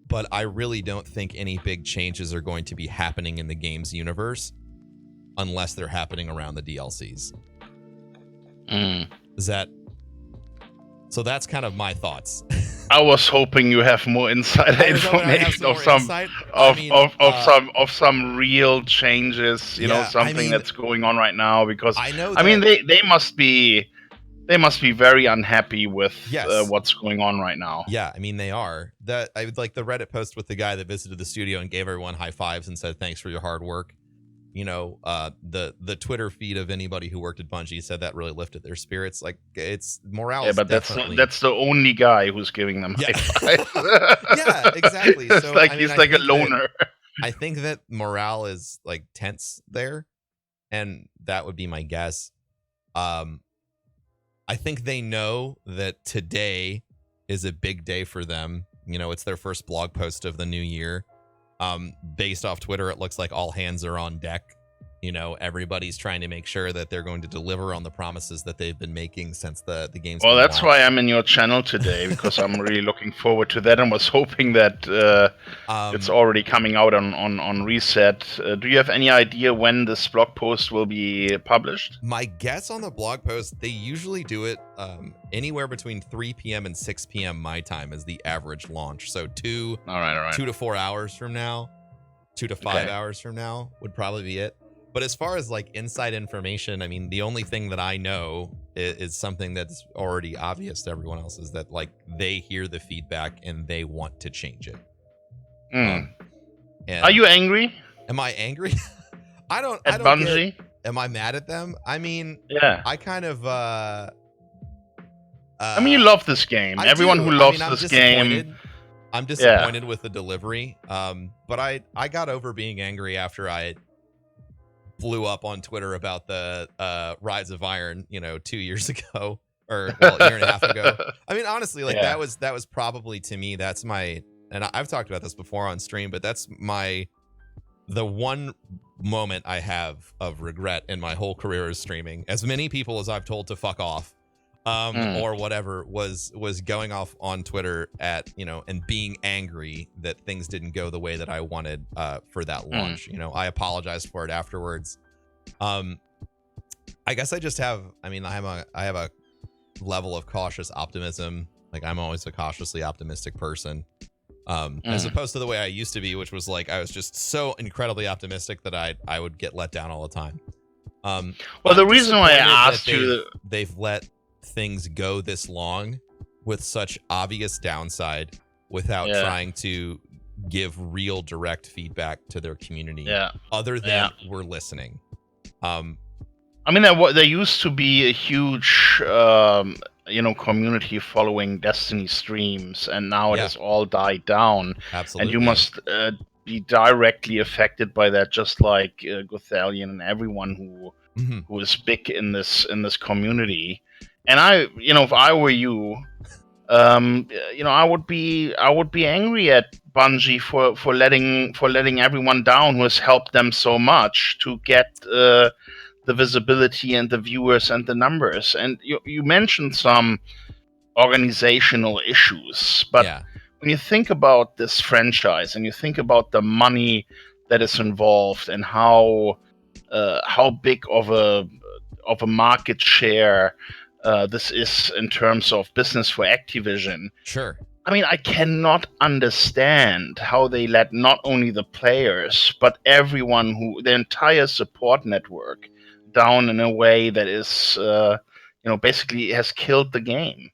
but I really don't think any big changes are going to be happening in the game's universe unless they're happening around the DLCs. So that's kind of my thoughts. I was hoping you have more insider information of some real changes, something that's going on right now, because I know they must be very unhappy with what's going on right now. Yeah, I mean, they are. I would like the Reddit post with the guy that visited the studio and gave everyone high fives and said thanks for your hard work. The Twitter feed of anybody who worked at Bungie said that really lifted their spirits. Like, it's morale. Yeah, but that's the only guy who's giving them high fives. Yeah, exactly. So he's like a loner. I think that morale is like tense there, and that would be my guess. I think they know that today is a big day for them. It's their first blog post of the new year. Based off Twitter, it looks like all hands are on deck. Everybody's trying to make sure that they're going to deliver on the promises that they've been making since the game's Well, that's launched. why I'm in your channel today, because I'm really looking forward to that and was hoping that it's already coming out on Reset. Do you have any idea when this blog post will be published? My guess on the blog post, they usually do it anywhere between 3 p.m. and 6 p.m. my time is the average launch. So 2 to 4 hours from now, 2 to 5 hours from now would probably be it. But as far as like inside information, I mean, the only thing that I know is something that's already obvious to everyone else, is that like they hear the feedback and they want to change it. And are you angry? Am I angry? I don't Bungie? Am I mad at them? I mean, yeah. I kind of you love this game. Everyone who loves this game. I'm disappointed with the delivery. But I got over being angry after I blew up on Twitter about the Rise of Iron, 2 years ago, or a year and a half ago. I mean, honestly, like that was probably, to me, that's my, and I've talked about this before on stream, but that's the one moment I have of regret in my whole career as streaming. As many people as I've told to fuck off, or whatever, was going off on Twitter at, and being angry that things didn't go the way that I wanted for that launch. I apologized for it afterwards. I guess I just have, I have a level of cautious optimism. Like, I'm always a cautiously optimistic person. As opposed to the way I used to be, which was like I was just so incredibly optimistic that I would get let down all the time. Well, the reason why I asked you, they've let things go this long with such obvious downside without trying to give real direct feedback to their community, other than we're listening. There used to be a huge community following Destiny streams, and now it has all died down. Absolutely. And you must be directly affected by that, just like Gothalion and everyone who is big in this community. And if I were you, I would be angry at Bungie for letting everyone down who has helped them so much to get the visibility and the viewers and the numbers. And you mentioned some organizational issues, but when you think about this franchise and you think about the money that is involved and how big of a market share this is in terms of business for Activision. Sure. I mean, I cannot understand how they let not only the players, but everyone the entire support network down in a way that is, basically has killed the game.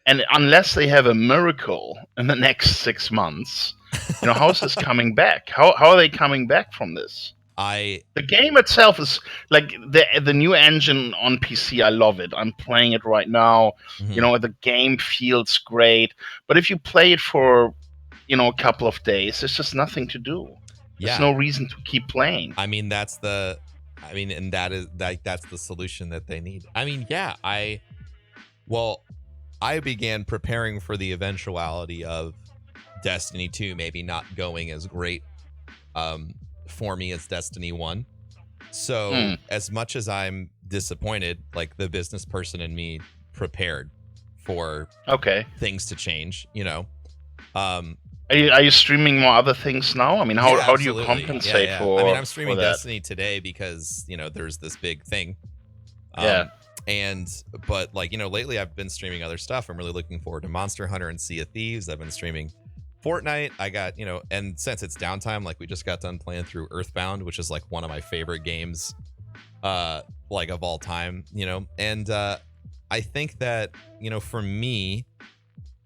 And unless they have a miracle in the next 6 months, how is this coming back? How are they coming back from this? The game itself is like the new engine on PC. I love it. I'm playing it right now. Mhm. The game feels great. But if you play it for, a couple of days, there's just nothing to do. There's no reason to keep playing. I mean, that's the solution that they need. I mean, yeah, I began preparing for the eventuality of Destiny 2 maybe not going as great for me as Destiny 1. So as much as I'm disappointed, like the business person in me prepared for things to change, Are you streaming more other things now? I mean, how do you compensate for? I mean, I'm streaming Destiny today because there's this big thing. But lately I've been streaming other stuff. I'm really looking forward to Monster Hunter and Sea of Thieves. I've been streaming Fortnite. I got, and since it's downtime, like we just got done playing through Earthbound, which is like one of my favorite games, like of all time, and I think that, for me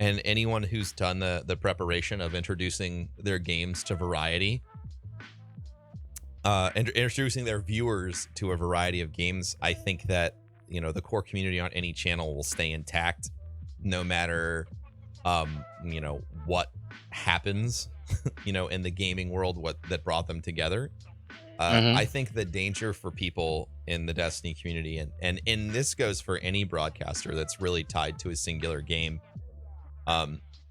and anyone who's done the preparation of introducing their games to variety, and introducing their viewers to a variety of games, I think that, the core community on any channel will stay intact no matter, what happens, in the gaming world, that brought them together. I think the danger for people in the Destiny community, and this goes for any broadcaster that's really tied to a singular game,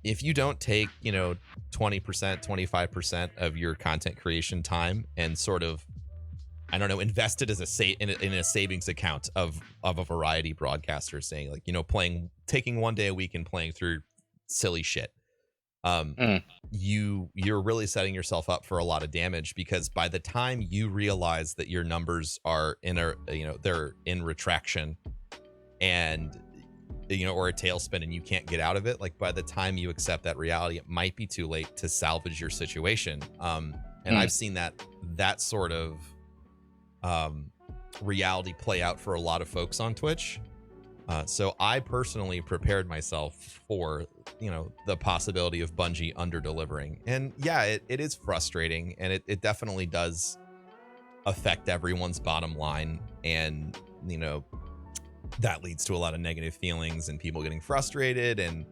if you don't take 20%, 25% of your content creation time and sort of, I don't know, invest it as in a savings account of a variety broadcaster, saying like, taking one day a week and playing through silly shit, you're really setting yourself up for a lot of damage, because by the time you realize that your numbers are they're in retraction and or a tailspin and you can't get out of it, like by the time you accept that reality, it might be too late to salvage your situation. And I've seen that sort of reality play out for a lot of folks on Twitch. So I personally prepared myself for, the possibility of Bungie under-delivering. And yeah, it is frustrating, and it definitely does affect everyone's bottom line. And, that leads to a lot of negative feelings and people getting frustrated and,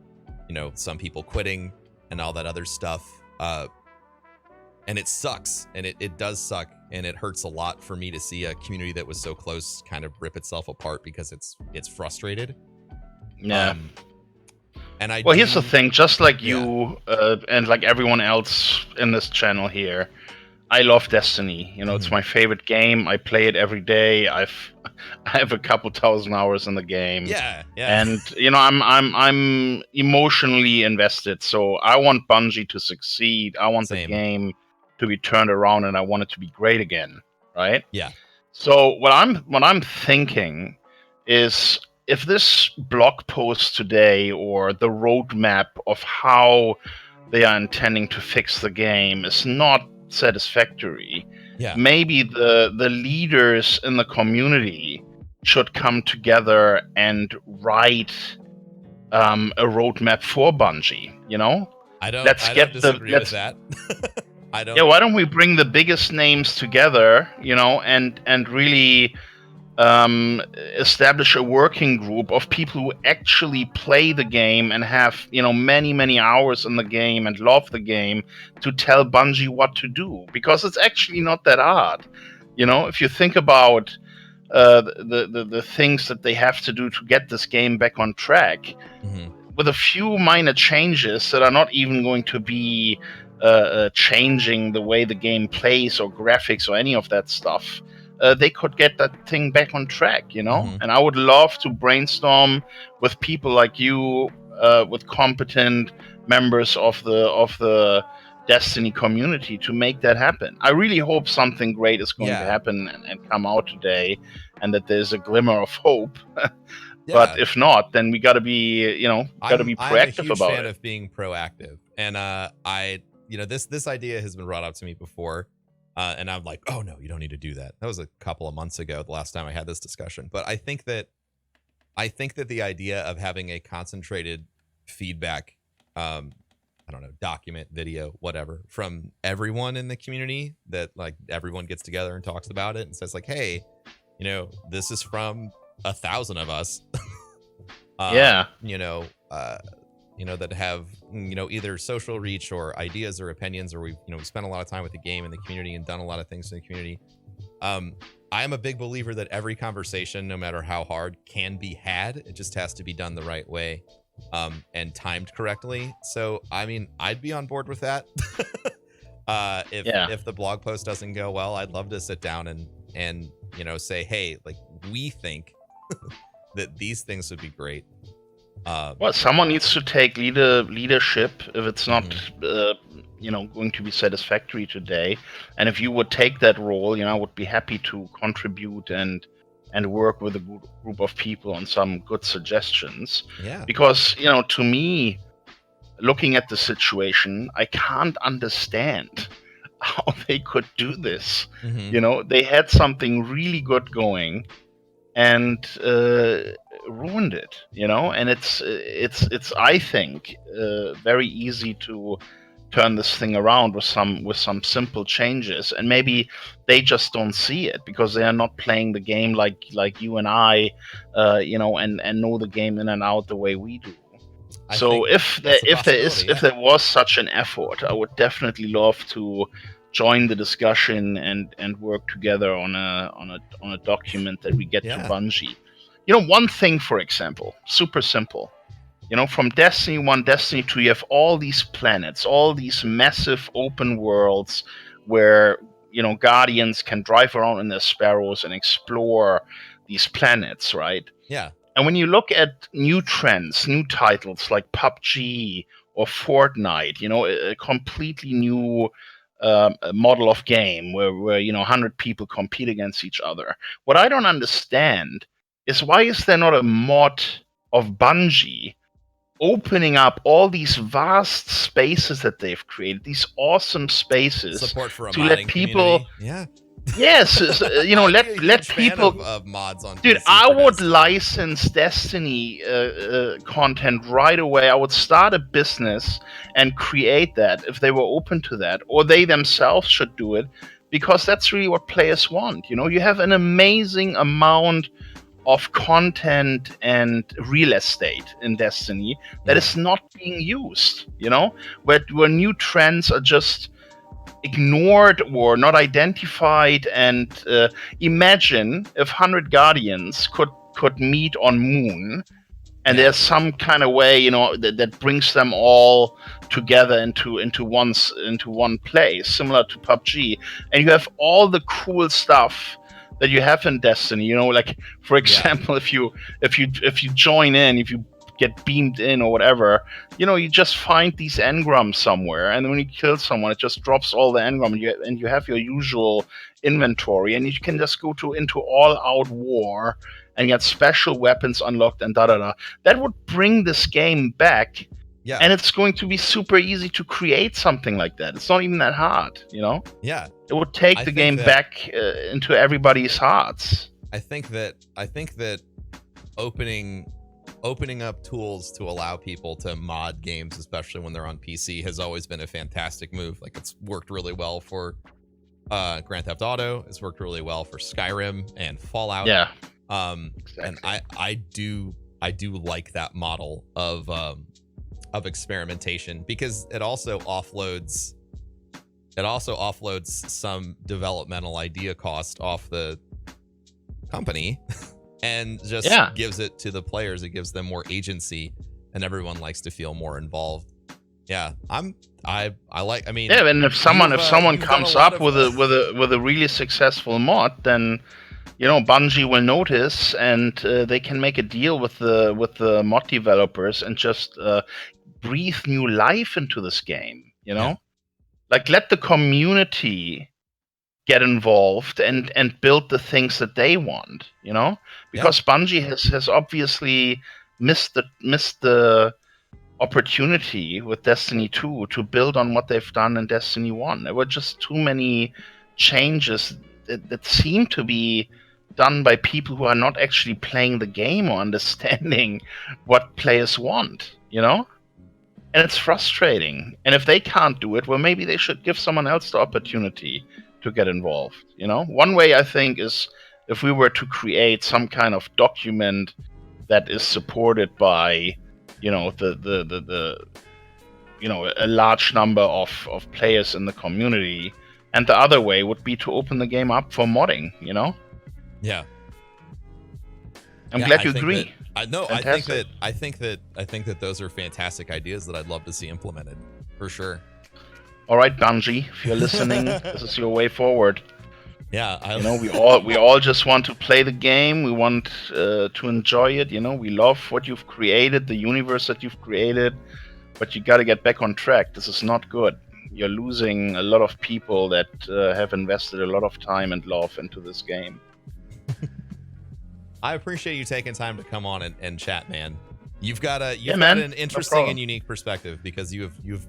some people quitting and all that other stuff. And it sucks, and it does suck, and it hurts a lot for me to see a community that was so close kind of rip itself apart because it's frustrated. Yeah. And here's the thing, just like you and like everyone else in this channel here, I love Destiny. It's my favorite game. I play it every day. I have a couple thousand hours in the game. Yeah. And I'm emotionally invested. So I want Bungie to succeed. I want the game to be turned around, and I want it to be great again. Right? Yeah. So what I'm thinking is, if this blog post today or the roadmap of how they are intending to fix the game is not satisfactory, maybe the leaders in the community should come together and write a roadmap for Bungie. I don't disagree with that. I don't. Yeah, why don't we bring the biggest names together, and really establish a working group of people who actually play the game and have, many hours in the game and love the game, to tell Bungie what to do, because it's actually not that hard. If you think about the things that they have to do to get this game back on track, with a few minor changes that are not even going to be changing the way the game plays or graphics or any of that stuff, they could get that thing back on track, And I would love to brainstorm with people like you, with competent members of the Destiny community, to make that happen. I really hope something great is going to happen and come out today, and that there's a glimmer of hope. But if not, then we got to be, be proactive I'm a huge about fan it. of being proactive, and this idea has been brought up to me before, and I'm like, oh no, you don't need to do that. That was a couple of months ago, the last time I had this discussion. But I think that the idea of having a concentrated feedback, I don't know, document, video, whatever, from everyone in the community, that like everyone gets together and talks about it and says like, hey, this is from 1,000 of us. Yeah. That have, either social reach or ideas or opinions, or we've spent a lot of time with the game and the community and done a lot of things in the community. I am a big believer that every conversation, no matter how hard, can be had. It just has to be done the right way, and timed correctly. So, I mean, I'd be on board with that. If the blog post doesn't go well, I'd love to sit down and say, hey, like, we think that these things would be great. Well, someone needs to take leadership if it's not, going to be satisfactory today. And if you would take that role, I would be happy to contribute and work with a group of people on some good suggestions. Yeah. Because, to me, looking at the situation, I can't understand how they could do this. Mm-hmm. They had something really good going and ruined it, and it's I think very easy to turn this thing around with some simple changes, and maybe they just don't see it because they are not playing the game like you and I, and know the game in and out the way we do. So if there was such an effort, I would definitely love to join the discussion and work together on a document that we get to Bungie. One thing, for example, super simple. From Destiny 1, Destiny 2, you have all these planets, all these massive open worlds where, Guardians can drive around in their Sparrows and explore these planets, right? Yeah. And when you look at new trends, new titles like PUBG or Fortnite, a completely new model of game where 100 people compete against each other. What I don't understand is why is there not a mod of Bungie opening up all these vast spaces that they've created, these awesome spaces, support for a to let people community. Yeah. Yes, let people of mods on. Dude, PC I would Destiny. license Destiny content right away. I would start a business and create that if they were open to that, or they themselves should do it, because that's really what players want. You have an amazing amount of content and real estate in Destiny that is not being used. Where new trends are just ignored or not identified. And imagine if 100 Guardians could meet on Moon, and there's some kind of way that brings them all together into one place, similar to PUBG, and you have all the cool stuff that you have in Destiny. Like, for example, if you join in, if you get beamed in or whatever, you just find these engrams somewhere, and when you kill someone, it just drops all the engram, and you have your usual inventory, and you can just go into all-out war and get special weapons unlocked and da-da-da. That would bring this game back, and it's going to be super easy to create something like that. It's not even that hard, Yeah. It would take the game back into everybody's hearts. I think that opening up tools to allow people to mod games, especially when they're on PC, has always been a fantastic move. Like, it's worked really well for Grand Theft Auto. It's worked really well for Skyrim and Fallout. Yeah. Exactly. And I do like that model of experimentation, because it also offloads some developmental idea cost off the company and just gives it to the players. It gives them more agency, and everyone likes to feel more involved. Yeah, and if someone comes up with a really successful mod, then Bungie will notice, and they can make a deal with the mod developers and just breathe new life into this game. Like, let the community get involved and build the things that they want, because Bungie has obviously missed the opportunity with Destiny 2 to build on what they've done in Destiny 1. There were just too many changes that seem to be done by people who are not actually playing the game or understanding what players want, and it's frustrating. And if they can't do it, well, maybe they should give someone else the opportunity to get involved. One way I think is if we were to create some kind of document that is supported by a large number of players in the community, and the other way would be to open the game up for modding. Yeah. I'm glad you agree. I think that those are fantastic ideas that I'd love to see implemented for sure. All right, Bungie, if you're listening, this is your way forward. Yeah, we all just want to play the game. We want to enjoy it. We love what you've created, the universe that you've created, but you got to get back on track. This is not good. You're losing a lot of people that have invested a lot of time and love into this game. I appreciate you taking time to come on and chat, man. You've got an interesting and unique perspective because you've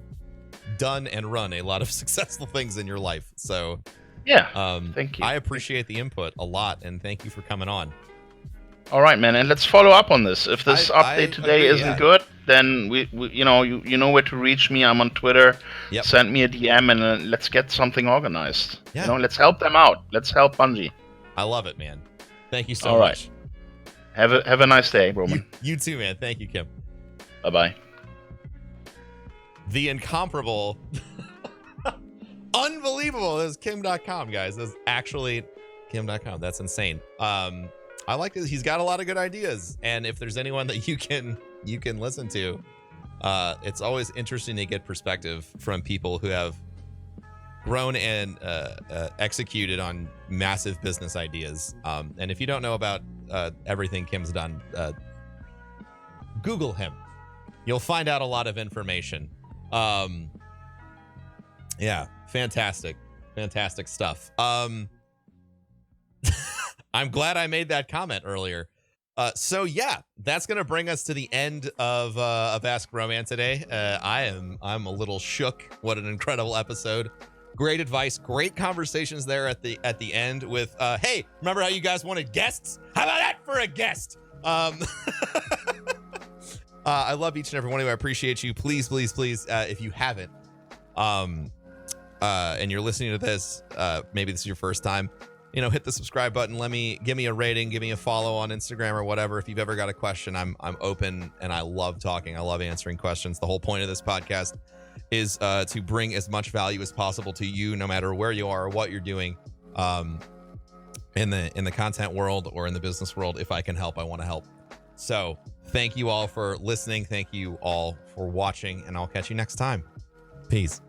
done and run a lot of successful things in your life. So thank you. I appreciate the input a lot, and thank you for coming on. All right, man, and let's follow up on this. If this update today isn't good, then we you know where to reach me. I'm on Twitter. Yep. Send me a DM and let's get something organized. Yeah. Let's help them out. Let's help Bungie. I love it, man. Thank you so much. Have a nice day, Broman. You too, man. Thank you, Kim. Bye-bye. The incomparable, unbelievable is Kim Dotcom, guys. That's actually Kim Dotcom. That's insane. I like this. He's got a lot of good ideas, and if there's anyone that you can listen to, it's always interesting to get perspective from people who have grown and executed on massive business ideas. And if you don't know about everything Kim's done, Google him. You'll find out a lot of information. Yeah, fantastic stuff. I'm glad I made that comment earlier. So yeah, that's gonna bring us to the end of Ask Broman today. I'm a little shook. What an incredible episode. Great advice, great conversations there at the end with hey, remember how you guys wanted guests? How about that for a guest? I love each and every one of you. I appreciate you. Please, if you haven't, and you're listening to this, maybe this is your first time, hit the subscribe button. Give me a rating, give me a follow on Instagram or whatever. If you've ever got a question, I'm open and I love talking. I love answering questions. The whole point of this podcast is to bring as much value as possible to you, no matter where you are or what you're doing, in the content world or in the business world. If I can help, I want to help. So thank you all for listening. Thank you all for watching, and I'll catch you next time. Peace.